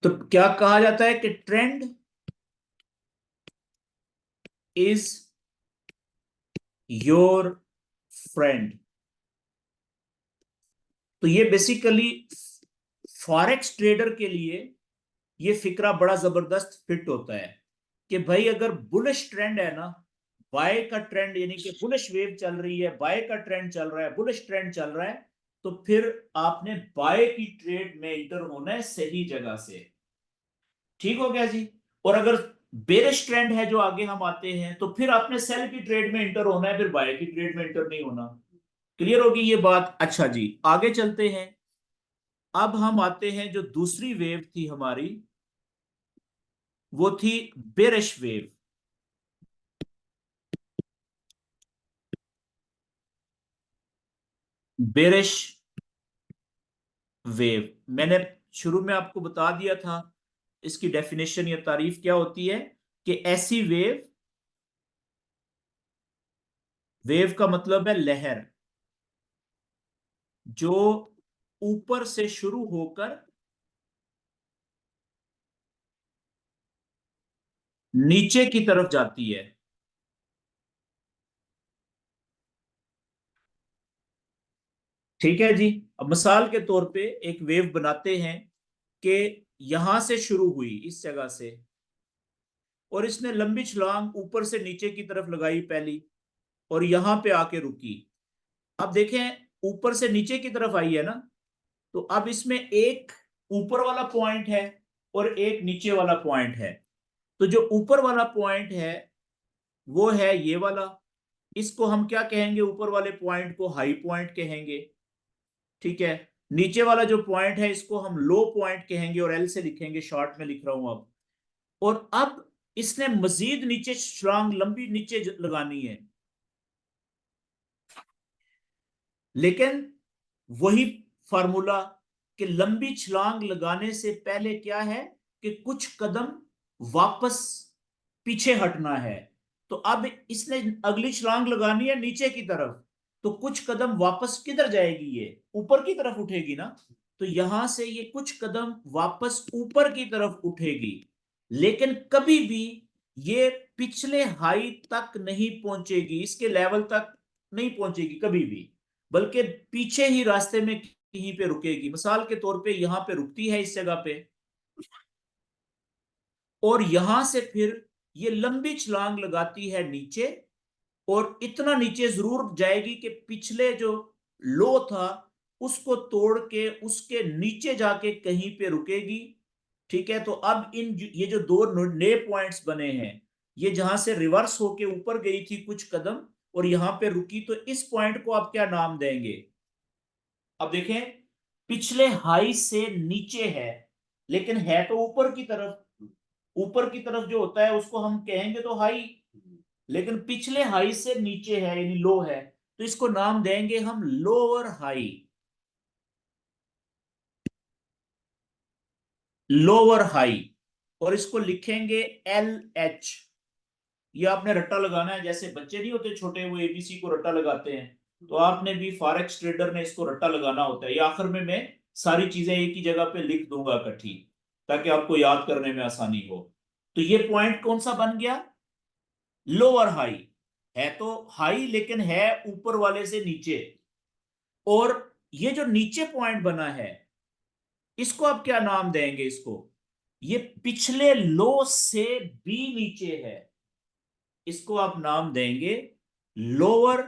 A: तो क्या कहा जाता है कि ट्रेंड इज योर फ्रेंड। तो ये बेसिकली फॉरेक्स ट्रेडर के लिए ये फिक्रा बड़ा जबरदस्त फिट होता है कि भाई अगर बुलिश ट्रेंड है ना, बाय का ट्रेंड, यानी कि बुलिश वेव चल रही है, बाय का ट्रेंड चल रहा है, बुलिश ट्रेंड चल रहा है, तो फिर आपने बाय की ट्रेड में इंटर होना है सही जगह से। ठीक हो गया जी। और अगर बेरिश ट्रेंड है जो आगे हम आते हैं, तो फिर आपने सेल की ट्रेड में इंटर होना है, फिर बाय की ट्रेड में इंटर नहीं होना। क्लियर होगी ये बात? अच्छा जी, आगे चलते हैं। अब हम आते हैं, जो दूसरी वेव थी हमारी, वो थी बेरिश वेव। बेरिश वेव मैंने शुरू में आपको बता दिया था, इसकी डेफिनेशन या तारीफ क्या होती है कि ऐसी वेव, वेव का मतलब है लहर, जो ऊपर से शुरू होकर नीचे की तरफ जाती है। ठीक है जी। अब मिसाल के तौर पे एक वेव बनाते हैं कि यहां से शुरू हुई इस जगह से, और इसने लंबी छलांग ऊपर से नीचे की तरफ लगाई पहली, और यहां पे आके रुकी। अब देखें, ऊपर से नीचे की तरफ आई है ना, तो अब इसमें एक ऊपर वाला पॉइंट है और एक नीचे वाला पॉइंट है। तो जो ऊपर वाला पॉइंट है वो है ये वाला, इसको हम क्या कहेंगे? ऊपर वाले पॉइंट को हाई पॉइंट कहेंगे। ठीक है। नीचे वाला जो पॉइंट है इसको हम लो पॉइंट कहेंगे, और एल से लिखेंगे, शॉर्ट में लिख रहा हूं अब। और अब इसने मजीद नीचे छलांग लंबी नीचे लगानी है, लेकिन वही फार्मूला कि लंबी छलांग लगाने से पहले क्या है कि कुछ कदम वापस पीछे हटना है। तो अब इसने अगली छलांग लगानी है नीचे की तरफ, तो कुछ कदम वापस किधर जाएगी? ये ऊपर की तरफ उठेगी ना। तो यहां से ये कुछ कदम वापस ऊपर की तरफ उठेगी, लेकिन कभी भी ये पिछले हाई तक नहीं पहुंचेगी, इसके लेवल तक नहीं पहुंचेगी कभी भी, बल्कि पीछे ही रास्ते में कहीं पे रुकेगी। मिसाल के तौर पे यहां पे रुकती है इस जगह पे, और यहां से फिर ये लंबी छलांग लगाती है नीचे, और इतना नीचे जरूर जाएगी कि पिछले जो लो था उसको तोड़ के उसके नीचे जाके कहीं पे रुकेगी। ठीक है, तो अब ये जो दो नए पॉइंट्स बने हैं, ये जहां से रिवर्स होके ऊपर गई थी कुछ कदम और यहां पे रुकी, तो इस पॉइंट को आप क्या नाम देंगे? अब देखें, पिछले हाई से नीचे है लेकिन है तो ऊपर की तरफ। ऊपर की तरफ जो होता है उसको हम कहेंगे तो हाई, लेकिन पिछले हाई से नीचे है यानी लो है, तो इसको नाम देंगे हम लोअर हाई। लोअर हाई, और इसको लिखेंगे LH। ये आपने रट्टा लगाना है, जैसे बच्चे नहीं होते छोटे, वो ABC को रट्टा लगाते हैं, तो आपने भी फॉरेक्स ट्रेडर ने इसको रट्टा लगाना होता है। ये आखिर में मैं सारी चीजें एक ही जगह पे लिख दूंगा इकट्ठी, ताकि आपको याद करने में आसानी हो। तो ये पॉइंट कौन सा बन गया? Lower high. है तो हाई लेकिन है ऊपर वाले से नीचे। और ये जो नीचे पॉइंट बना है, इसको आप क्या नाम देंगे? इसको, ये पिछले लो से भी नीचे है, इसको आप नाम देंगे लोअर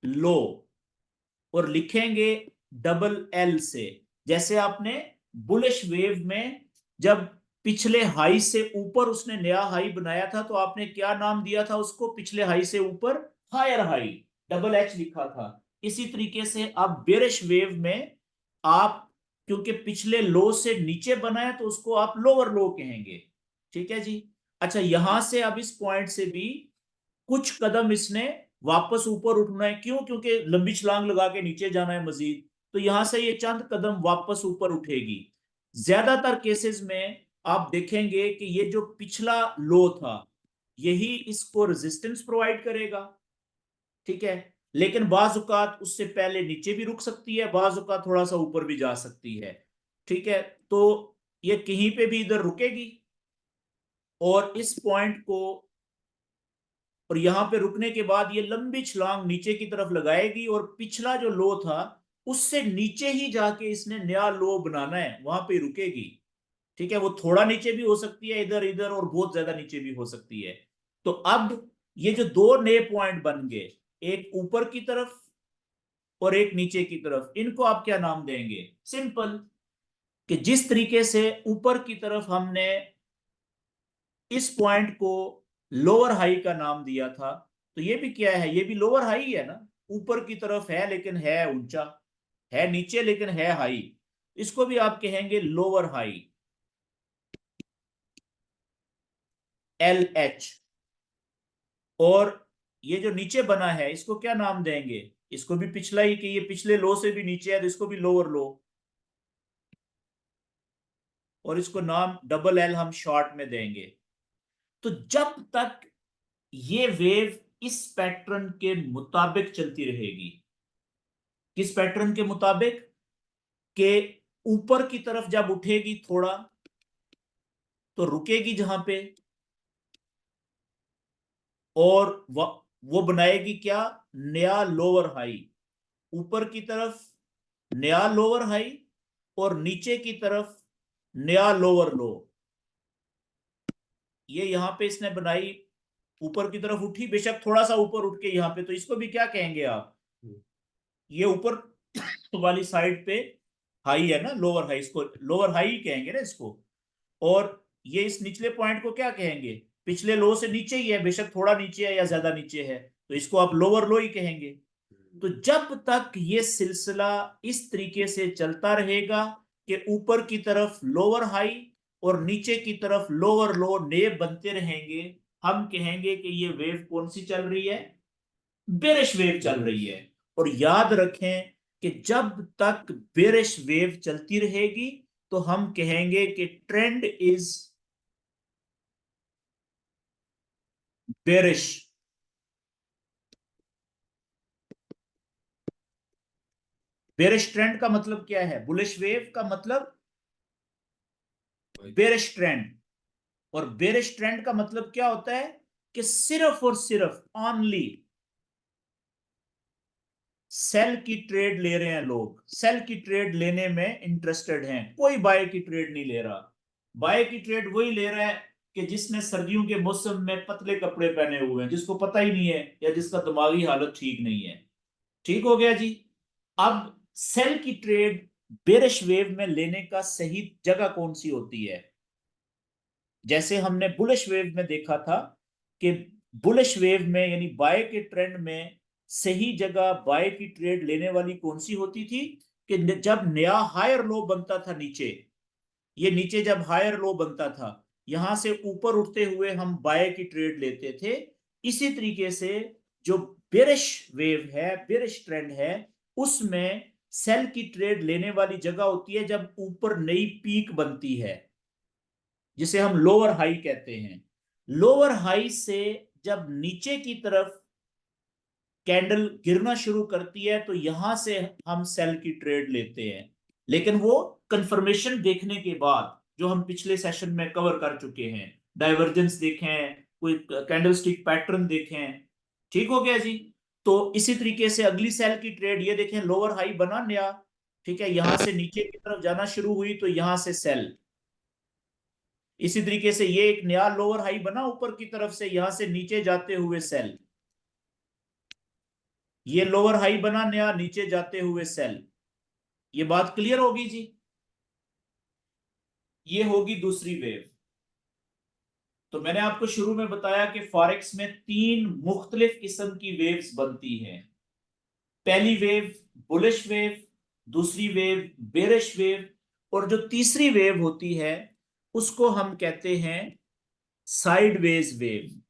A: लो, और लिखेंगे डबल L से। जैसे आपने बुलिश वेव में जब पिछले हाई से ऊपर उसने नया हाई बनाया था, तो आपने क्या नाम दिया था उसको? पिछले हाई से ऊपर हायर हाई, डबल H लिखा था। इसी तरीके से अब बेरिश वेव में आप, क्योंकि पिछले लो से नीचे बना है, तो उसको आप लोअर लो कहेंगे। ठीक है जी। अच्छा, यहां से अब इस पॉइंट से भी कुछ कदम इसने वापस ऊपर उठना है। क्यों? क्योंकि लंबी छलांग लगा के नीचे जाना है मजीद, तो यहां से ये चंद कदम वापस ऊपर उठेगी। ज्यादातर केसेस में आप देखेंगे कि ये जो पिछला लो था, यही इसको रेजिस्टेंस प्रोवाइड करेगा। ठीक है, लेकिन बाज औकात उससे पहले नीचे भी रुक सकती है, बाज औकात थोड़ा सा ऊपर भी जा सकती है। ठीक है, तो ये कहीं पे भी इधर रुकेगी, और इस पॉइंट को, और यहां पे रुकने के बाद ये लंबी छलांग नीचे की तरफ लगाएगी, और पिछला जो लो था उससे नीचे ही जाके इसने नया लो बनाना है, वहां पे रुकेगी। ठीक है, वो थोड़ा नीचे भी हो सकती है इधर इधर, और बहुत ज्यादा नीचे भी हो सकती है। तो अब ये जो दो नए पॉइंट बन गए, एक ऊपर की तरफ और एक नीचे की तरफ, इनको आप क्या नाम देंगे? सिंपल, कि जिस तरीके से ऊपर की तरफ हमने इस पॉइंट को लोअर हाई का नाम दिया था, तो ये भी क्या है? ये भी लोअर हाई है ना। ऊपर की तरफ है लेकिन है ऊंचा, है नीचे लेकिन है हाई, इसको भी आप कहेंगे लोअर हाई, LH। और ये जो नीचे बना है, इसको क्या नाम देंगे? इसको भी पिछला ही, कि ये पिछले लो से भी नीचे है, तो इसको भी लोअर लो, और इसको नाम डबल L हम शॉर्ट में देंगे। तो जब तक ये वेव इस पैटर्न के मुताबिक चलती रहेगी, किस पैटर्न के मुताबिक? के ऊपर की तरफ जब उठेगी थोड़ा, तो रुकेगी जहां पे, और वो बनाएगी क्या? नया लोअर हाई। ऊपर की तरफ नया लोअर हाई, और नीचे की तरफ नया लोअर लो। ये यहां पे इसने बनाई, ऊपर की तरफ उठी, बेशक थोड़ा सा ऊपर उठ के यहां पे, तो इसको भी क्या कहेंगे आप? ये ऊपर वाली साइड पे हाई है ना, लोअर हाई, इसको लोअर हाई कहेंगे ना इसको। और ये इस निचले पॉइंट को क्या कहेंगे? पिछले लो से नीचे ही है, बेशक थोड़ा नीचे है या ज्यादा नीचे है, तो इसको आप लोअर लो ही कहेंगे। तो जब तक ये सिलसिला इस तरीके से चलता रहेगा कि ऊपर की तरफ लोअर हाई और नीचे की तरफ लोअर लो ने बनते रहेंगे, हम कहेंगे कि ये वेव कौन सी चल रही है? बेरिश वेव चल रही है। और याद रखें कि जब तक बेरिश वेव चलती रहेगी, तो हम कहेंगे कि trend is bearish. Bearish trend का मतलब क्या है? बुलिश वेव का मतलब बेरिश ट्रेंड। और बेरिश ट्रेंड का मतलब क्या होता है? कि सिर्फ और सिर्फ ओनली सेल की ट्रेड ले रहे हैं लोग, सेल की ट्रेड लेने में इंटरेस्टेड हैं, कोई बाय की ट्रेड नहीं ले रहा। बाय की ट्रेड वही ले रहा है कि जिसने सर्दियों के मौसम में पतले कपड़े पहने हुए हैं, जिसको पता ही नहीं है, या जिसका दिमागी हालत ठीक नहीं है। ठीक हो गया जी। अब सेल की ट्रेड बेरिश वेव में लेने का सही जगह कौन सी होती है? जैसे हमने बुलिश वेव में देखा था कि बुलिश वेव में यानी बाय के ट्रेंड में सही जगह बाय की ट्रेड लेने वाली कौन सी होती थी कि जब नया हायर लो बनता था नीचे, ये नीचे जब हायर लो बनता था, यहां से ऊपर उठते हुए हम बाय की ट्रेड लेते थे। इसी तरीके से जो बेरिश वेव है, बेरिश ट्रेंड है, उसमें सेल की ट्रेड लेने वाली जगह होती है जब ऊपर नई पीक बनती है, जिसे हम लोअर हाई कहते हैं। लोअर हाई से जब नीचे की तरफ कैंडल गिरना शुरू करती है तो यहां से हम सेल की ट्रेड लेते हैं, लेकिन वो कंफर्मेशन देखने के बाद, जो हम पिछले सेशन में कवर कर चुके हैं, डाइवर्जेंस देखें, कोई कैंडलस्टिक पैटर्न देखें। ठीक हो गया जी। तो इसी तरीके से अगली सेल की ट्रेड ये देखें, लोअर हाई बना नया, ठीक है, यहां से नीचे की तरफ जाना शुरू हुई तो यहां से सेल। इसी तरीके से ये एक नया लोअर हाई बना ऊपर की तरफ से, यहां से नीचे जाते हुए सेल, ये लोअर हाई बना नया नीचे जाते हुए सेल। ये बात क्लियर होगी जी। ये होगी दूसरी वेव। तो मैंने आपको शुरू में बताया कि फॉरेक्स में तीन मुख्तलिफ किस्म की वेव्स बनती हैं। पहली वेव बुलिश वेव, दूसरी वेव बेरिश वेव, और जो तीसरी वेव होती है उसको हम कहते हैं sideways wave.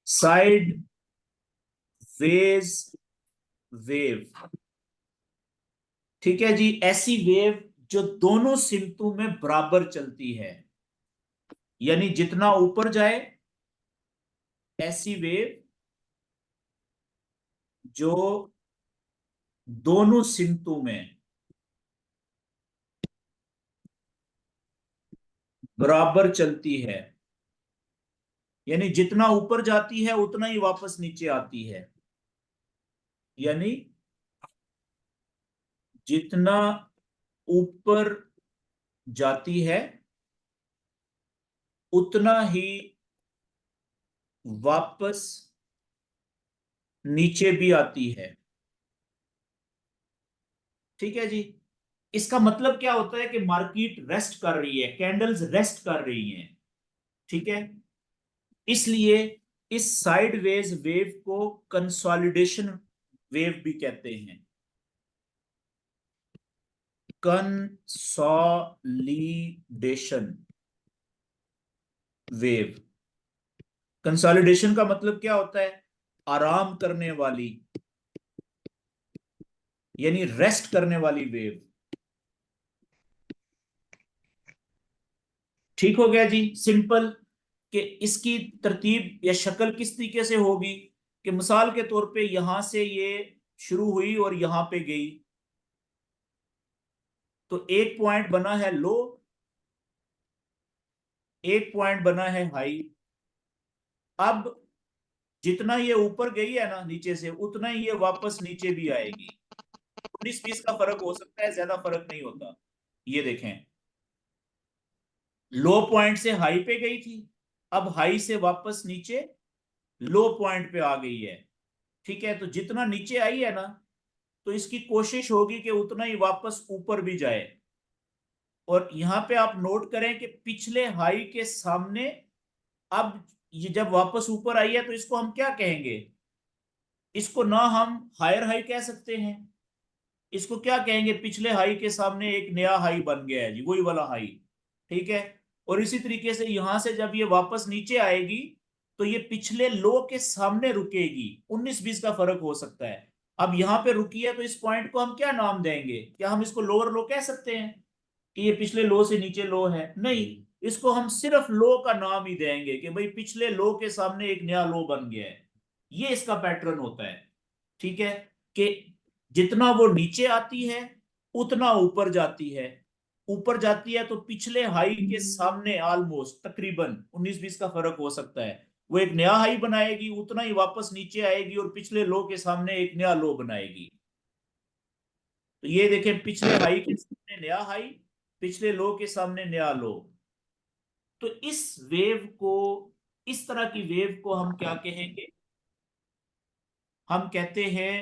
A: Sideways wave, ठीक है जी। ऐसी वेव जो दोनों सिमतों में बराबर चलती है, यानी जितना ऊपर जाए ऐसी वेव जो दोनों सिमतों में बराबर चलती है, यानी जितना ऊपर जाती है उतना ही वापस नीचे आती है, यानी जितना ऊपर जाती है उतना ही वापस नीचे भी आती है। ठीक है जी। इसका मतलब क्या होता है कि मार्केट रेस्ट कर रही है, कैंडल्स रेस्ट कर रही हैं। ठीक है। इसलिए इस साइडवेज वेव को कंसोलिडेशन वेव भी कहते हैं। Consolidation wave. कंसोलिडेशन का मतलब क्या होता है? आराम करने वाली, यानी रेस्ट करने वाली वेव। ठीक हो गया जी, सिंपल। कि इसकी तरतीब या शक्ल किस तरीके से होगी कि मिसाल के तौर पे यहां से ये शुरू हुई और यहां पे गई, तो एक पॉइंट बना है लो, एक पॉइंट बना है हाई। अब जितना ये ऊपर गई है ना नीचे से, उतना ही ये वापस नीचे भी आएगी। 19-20 का फर्क हो सकता है, ज्यादा फर्क नहीं होता। ये देखें, लो पॉइंट से हाई पे गई थी, अब हाई से वापस नीचे लो पॉइंट पे आ गई है। ठीक है, तो जितना नीचे आई है ना, तो इसकी कोशिश होगी कि उतना ही वापस ऊपर भी जाए। और यहां पे आप नोट करें कि पिछले हाई के सामने अब ये जब वापस ऊपर आई है तो इसको हम क्या कहेंगे? इसको ना हम हायर हाई कह सकते हैं, इसको क्या कहेंगे? पिछले हाई के सामने एक नया हाई बन गया है जी, वही वाला हाई। ठीक है। और इसी तरीके से यहां से जब ये वापस नीचे आएगी तो ये पिछले लो के सामने रुकेगी। 19-20 का फर्क हो सकता है। अब यहां पे रुकी है तो इस पॉइंट को हम क्या नाम देंगे? क्या हम इसको लोअर लो कह सकते हैं कि ये पिछले लो से नीचे लो है? नहीं, इसको हम सिर्फ लो का नाम ही देंगे कि भाई पिछले लो के सामने एक नया लो बन गया है। ये इसका पैटर्न होता है। ठीक है। कि जितना वो नीचे आती है उतना ऊपर जाती है, ऊपर जाती है तो पिछले हाई के सामने ऑलमोस्ट तकरीबन 19-20 का फर्क हो सकता है, वो एक नया हाई बनाएगी, उतना ही वापस नीचे आएगी और पिछले लो के सामने एक नया लो बनाएगी। तो ये देखें, पिछले हाई के सामने नया हाई, पिछले लो के सामने नया लो। तो इस वेव को, इस तरह की वेव को हम क्या कहेंगे? हम कहते हैं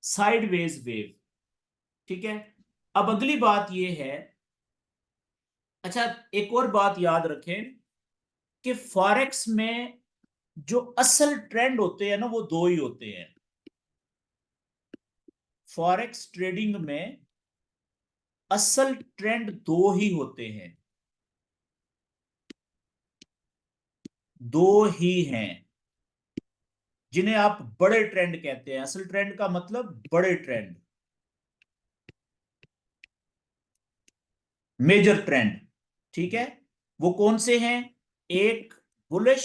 A: साइडवेज वेव। ठीक है। अब अगली बात यह है, अच्छा एक और बात याद रखें कि फॉरेक्स में जो असल ट्रेंड होते हैं ना वो दो ही होते हैं। फॉरेक्स ट्रेडिंग में असल ट्रेंड दो ही होते हैं, दो ही हैं, जिन्हें आप बड़े ट्रेंड कहते हैं। असल ट्रेंड का मतलब बड़े ट्रेंड, मेजर ट्रेंड। ठीक है। वो कौन से हैं? एक बुलिश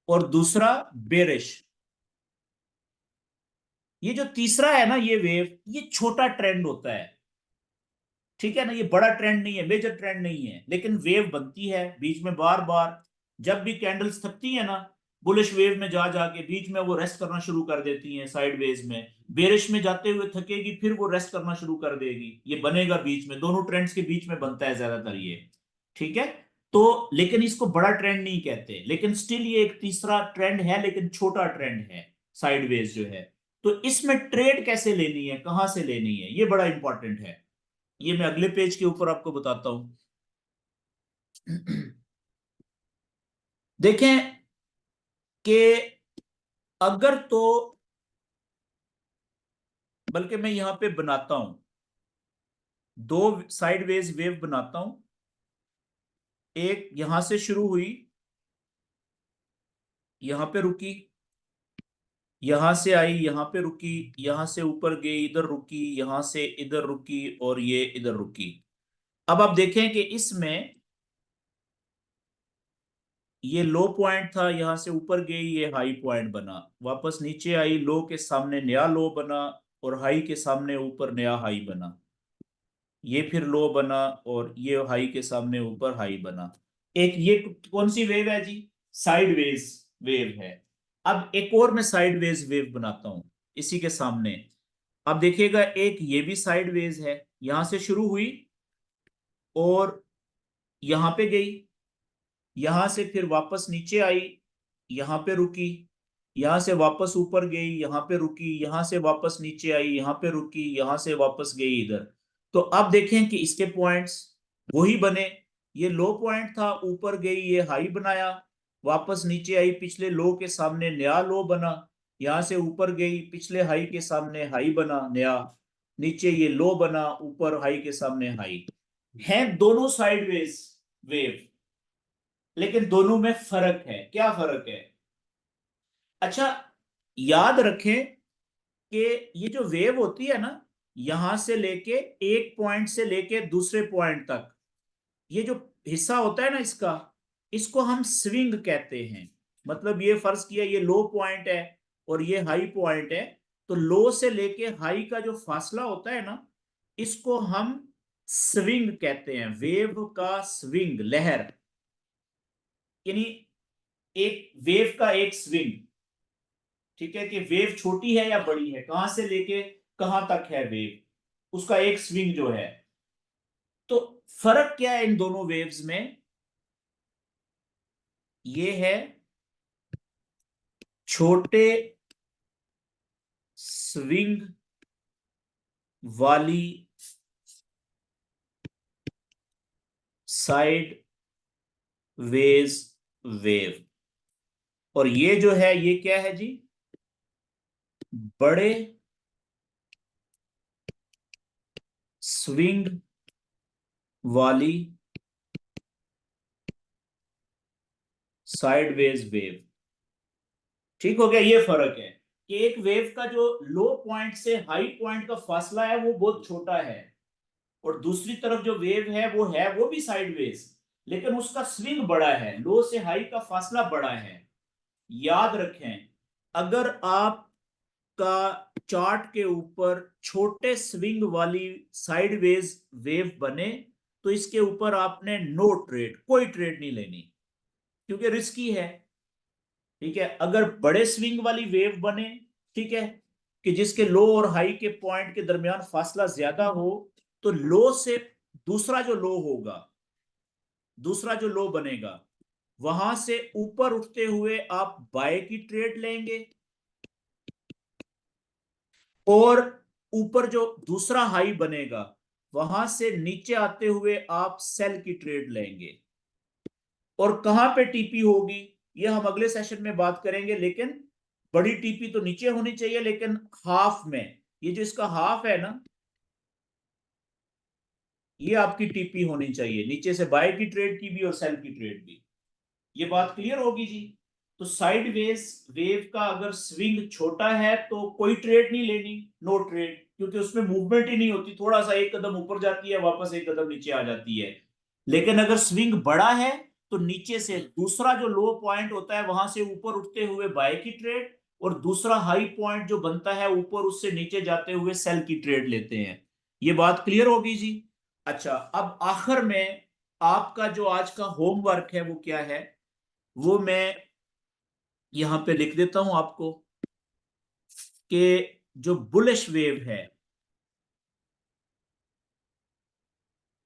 A: और दूसरा बेरिश। ये जो तीसरा है ना ये वेव, ये छोटा ट्रेंड होता है। ठीक है ना, ये बड़ा ट्रेंड नहीं है, मेजर ट्रेंड नहीं है, लेकिन वेव बनती है बीच में बार बार। जब भी कैंडल्स थकती है ना बुलिश वेव में जा जाके, बीच में वो रेस्ट करना शुरू कर देती हैं साइडवेज में। बेरिश में जाते हुए थकेगी, फिर वो रेस्ट करना शुरू कर देगी। ये बनेगा बीच में, दोनों ट्रेंड्स के बीच में बनता है ज्यादातर ये। ठीक है। तो लेकिन इसको बड़ा ट्रेंड नहीं कहते, लेकिन स्टिल ये एक तीसरा ट्रेंड है, लेकिन छोटा ट्रेंड है साइडवेज जो है। तो इसमें ट्रेड कैसे लेनी है, कहां से लेनी है, ये बड़ा इंपॉर्टेंट है। ये मैं अगले पेज के ऊपर आपको बताता हूं। देखें कि अगर तो, बल्कि मैं यहां पे बनाता हूं, दो साइडवेज वेव बनाता हूं। एक यहां से शुरू हुई, यहां पे रुकी, यहां से आई, यहां पे रुकी, यहां से ऊपर गई, इधर रुकी, यहां से इधर रुकी, और ये इधर रुकी। अब आप देखें कि इसमें ये लो पॉइंट था, यहां से ऊपर गई, ये हाई पॉइंट बना, वापस नीचे आई, लो के सामने नया लो बना, और हाई के सामने ऊपर नया हाई बना। ये फिर लो बना, और ये हाई के सामने ऊपर हाई बना। एक ये कौन सी वेव है जी? साइडवेज वेव है। अब एक और मैं साइडवेज वेव बनाता हूं इसी के सामने। अब देखिएगा, एक ये भी साइडवेज है, यहां से शुरू हुई और यहां पे गई, यहां से फिर वापस नीचे आई, यहां पे रुकी, यहां से वापस ऊपर गई, यहां पे रुकी, यहां से वापस नीचे आई, यहां पे रुकी, यहां से वापस गई इधर। तो अब देखें कि इसके पॉइंट्स वही बने। ये लो पॉइंट था, ऊपर गई, ये हाई बनाया, वापस नीचे आई, पिछले लो के सामने नया लो बना, यहां से ऊपर गई, पिछले हाई के सामने हाई बना नया, नीचे ये लो बना, ऊपर हाई के सामने हाई। हैं दोनों साइडवेज वेव, लेकिन दोनों में फर्क है। क्या फर्क है? अच्छा, याद रखें कि ये जो वेव होती है ना, यहां से लेके एक पॉइंट से लेके दूसरे पॉइंट तक, ये जो हिस्सा होता है ना इसका, इसको हम स्विंग कहते हैं। मतलब ये फर्ज किया ये लो पॉइंट है और ये हाई पॉइंट है, तो लो से लेके हाई का जो फासला होता है ना, इसको हम स्विंग कहते हैं। वेव का स्विंग, लहर, यानी एक वेव का एक स्विंग। ठीक है, कि वेव छोटी है या बड़ी है, कहां से लेके कहां तक है वेव, उसका एक स्विंग जो है। तो फर्क क्या है इन दोनों वेव्स में? ये है छोटे स्विंग वाली साइड वेज वेव, और ये जो है ये क्या है जी? बड़े स्विंग वाली साइडवेज वेव। ठीक हो गया? ये फर्क है कि एक वेव का जो लो पॉइंट से हाई पॉइंट का फासला है वो बहुत छोटा है, और दूसरी तरफ जो वेव है वो भी साइडवेज, लेकिन उसका स्विंग बड़ा है, लो से हाई का फासला बड़ा है। याद रखें, अगर आपका चार्ट के ऊपर छोटे स्विंग वाली साइडवेज वेव बने, तो इसके ऊपर आपने नो ट्रेड, कोई ट्रेड नहीं लेनी, क्योंकि रिस्की है। ठीक है। अगर बड़े स्विंग वाली वेव बने, ठीक है, कि जिसके लो और हाई के पॉइंट के दरमियान फासला ज्यादा हो, तो लो से दूसरा जो लो होगा दूसरा जो लो बनेगा, वहां से ऊपर उठते हुए आप बाय की ट्रेड लेंगे, और ऊपर जो दूसरा हाई बनेगा वहां से नीचे आते हुए आप सेल की ट्रेड लेंगे। और कहां पे टीपी होगी ये हम अगले सेशन में बात करेंगे, लेकिन बड़ी टीपी तो नीचे होनी चाहिए, लेकिन हाफ में, ये जो इसका हाफ है ना, ये आपकी टीपी होनी चाहिए, नीचे से बाय की ट्रेड की भी और सेल की ट्रेड भी। ये बात क्लियर होगी जी। तो साइड वेव का अगर स्विंग छोटा है तो कोई ट्रेड नहीं लेनी, नो ट्रेड, क्योंकि उसमें मूवमेंट ही नहीं होती, थोड़ा सा एक कदम ऊपर जाती है वापस एक कदम नीचे आ जाती है। लेकिन अगर स्विंग बड़ा है तो नीचे से दूसरा जो लो पॉइंट होता है वहां से ऊपर उठते हुए बाय की ट्रेड, और दूसरा हाई पॉइंट जो बनता है ऊपर उससे नीचे जाते हुए सेल की ट्रेड लेते हैं। ये बात क्लियर होगी जी। अच्छा, अब आखिर में आपका जो आज का होमवर्क है वो क्या है, वो मैं यहां पे लिख देता हूं आपको, कि जो बुलिश वेव है,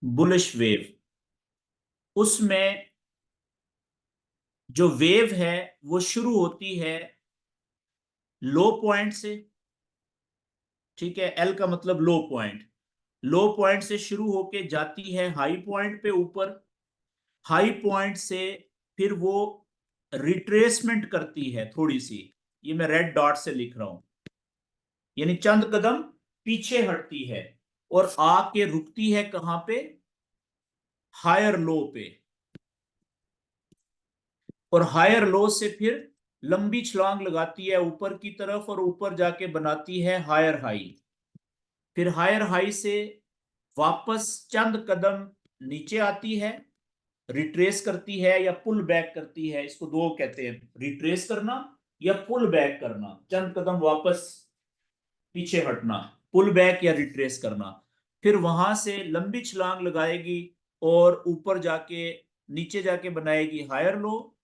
A: बुलिश वेव, उसमें जो वेव है वो शुरू होती है लो पॉइंट से। ठीक है, एल का मतलब लो पॉइंट, लो पॉइंट से शुरू होके जाती है हाई पॉइंट पे ऊपर, हाई पॉइंट से फिर वो रिट्रेसमेंट करती है थोड़ी सी, ये मैं रेड डॉट से लिख रहा हूं, यानी चंद कदम पीछे हटती है, और आके रुकती है कहां पे, हायर लो पे, और हायर लो से फिर लंबी छलांग लगाती है ऊपर की तरफ, और ऊपर जाके बनाती है हायर हाई, फिर हायर हाई से वापस चंद कदम नीचे आती है, रिट्रेस करती है या पुल बैक करती है, इसको दो कहते हैं, रिट्रेस करना या पुल बैक करना, चंद कदम वापस पीछे हटना, पुल बैक या रिट्रेस करना। फिर वहां से लंबी छलांग लगाएगी और ऊपर जाके नीचे जाके बनाएगी हायर लो,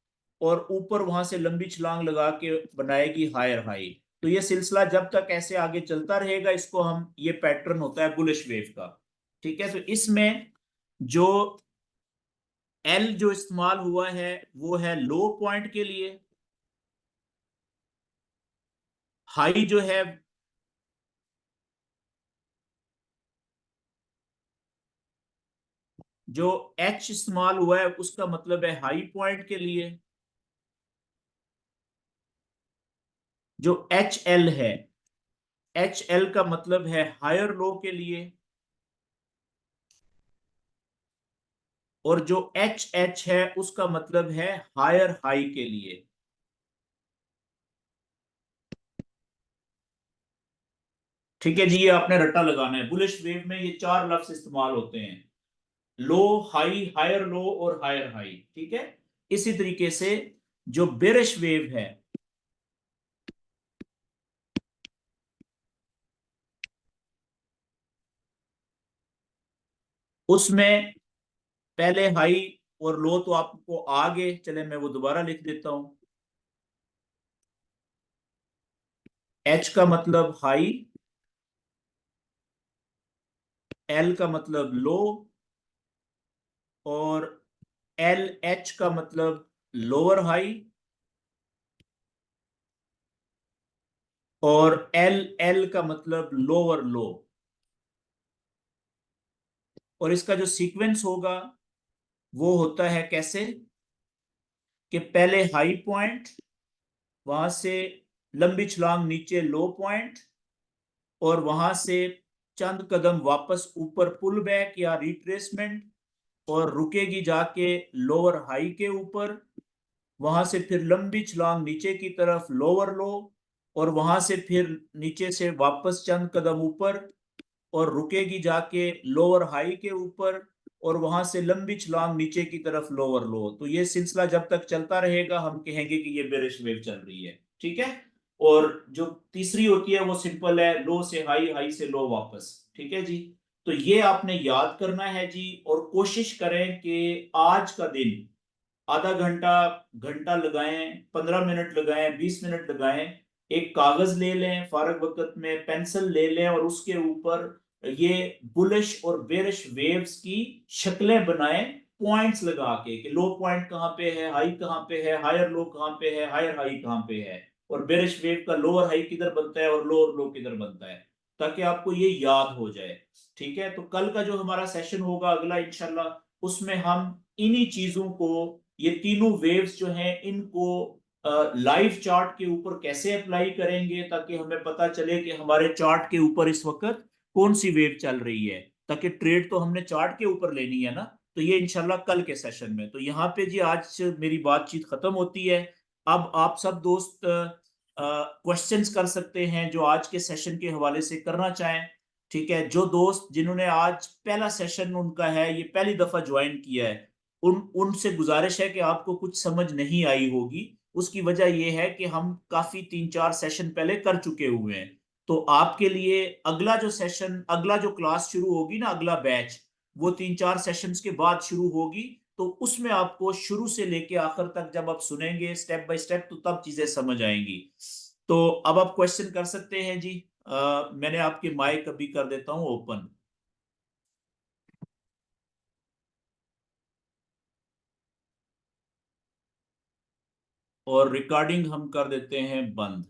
A: और ऊपर वहां से लंबी छलांग लगा के बनाएगी हायर हाई। तो ये सिलसिला जब तक ऐसे आगे चलता रहेगा, इसको हम, ये पैटर्न होता है बुलिश वेव का। ठीक है, तो इसमें जो एल जो इस्तेमाल हुआ है वो है लो पॉइंट के लिए, हाई जो है, जो एच इस्तेमाल हुआ है उसका मतलब है हाई पॉइंट के लिए, जो एच एल है, एच एल का मतलब है हायर लो के लिए, और जो एच एच है उसका मतलब है हायर हाई के लिए। ठीक है जी, ये आपने रट्टा लगाना है, बुलिश वेव में ये चार लफ्ज इस्तेमाल होते हैं, लो, हाई, हायर लो और हायर हाई। ठीक है, इसी तरीके से जो बेरिश वेव है, उसमें पहले हाई और लो तो आपको आगे चले, मैं वो दोबारा लिख देता हूं। एच का मतलब हाई, एल का मतलब लो, और एल एच का मतलब लोअर हाई, और एल एल का मतलब लोअर लो। और इसका जो सीक्वेंस होगा वो होता है कैसे, कि पहले हाई पॉइंट, वहां से लंबी छलांग नीचे लो पॉइंट, और वहां से चंद कदम वापस ऊपर पुल बैक या रिट्रेसमेंट, और रुकेगी जाके लोअर हाई के ऊपर, वहां से फिर लंबी छलांग नीचे की तरफ लोअर लो, और वहां से फिर नीचे से वापस चंद कदम ऊपर, और रुकेगी जाके लोअर हाई के ऊपर, और वहां से लंबी छलांग नीचे की तरफ लोअर लो। तो ये सिलसिला जब तक चलता रहेगा हम कहेंगे कि ये बेरिश वेव चल रही है। ठीक है, और जो तीसरी होती है वो सिंपल है, लो से हाई, हाई से लो वापस। ठीक है जी, तो ये आपने याद करना है जी, और कोशिश करें कि आज का दिन आधा घंटा, घंटा लगाएं, 15 मिनट लगाएं, 20 मिनट लगाएं, एक कागज ले लें, फारग वक्त में पेंसिल ले लें, और उसके ऊपर ये बुलिश और बेरिश वेव्स की शक्लें बनाएं, पॉइंट्स लगा के कि लो पॉइंट कहाँ पे है, हाई कहाँ पे है, हायर लो कहाँ पे है, हायर हाई कहाँ पे है, और बेरिश वेव का लोअर हाई किधर बनता है और लोअर लो किधर बनता है, ताकि आपको ये याद हो जाए। ठीक है, तो कल का जो हमारा सेशन होगा अगला इंशाल्लाह, उसमें हम इन्हीं चीजों को, ये तीनों वेव्स जो हैं इनको लाइव चार्ट के ऊपर कैसे अप्लाई करेंगे, ताकि हमें पता चले कि हमारे चार्ट के ऊपर इस वक्त कौन सी वेव चल रही है, ताकि ट्रेड तो हमने चार्ट के ऊपर लेनी है ना। तो ये इंशाल्लाह कल के सेशन में। तो यहाँ पे जी आज मेरी बातचीत खत्म होती है। अब आप सब दोस्त क्वेश्चंस कर सकते हैं जो आज के सेशन के हवाले से करना चाहें। ठीक है, जो दोस्त जिन्होंने आज पहला सेशन उनका है, ये पहली दफा ज्वाइन किया है, उनसे गुजारिश है कि आपको कुछ समझ नहीं आई होगी। उसकी वजह यह है कि हम काफी 3-4 सेशन पहले कर चुके हुए हैं। तो आपके लिए अगला जो सेशन, अगला जो क्लास शुरू होगी ना, अगला बैच, वो 3-4 सेशंस के बाद शुरू होगी। तो उसमें आपको शुरू से लेके आखिर तक जब आप सुनेंगे स्टेप बाय स्टेप, तो तब चीजें समझ आएंगी। तो अब आप क्वेश्चन कर सकते हैं जी। मैंने आपके माइक अभी कर देता हूँ ओपन, और रिकॉर्डिंग हम कर देते हैं बंद।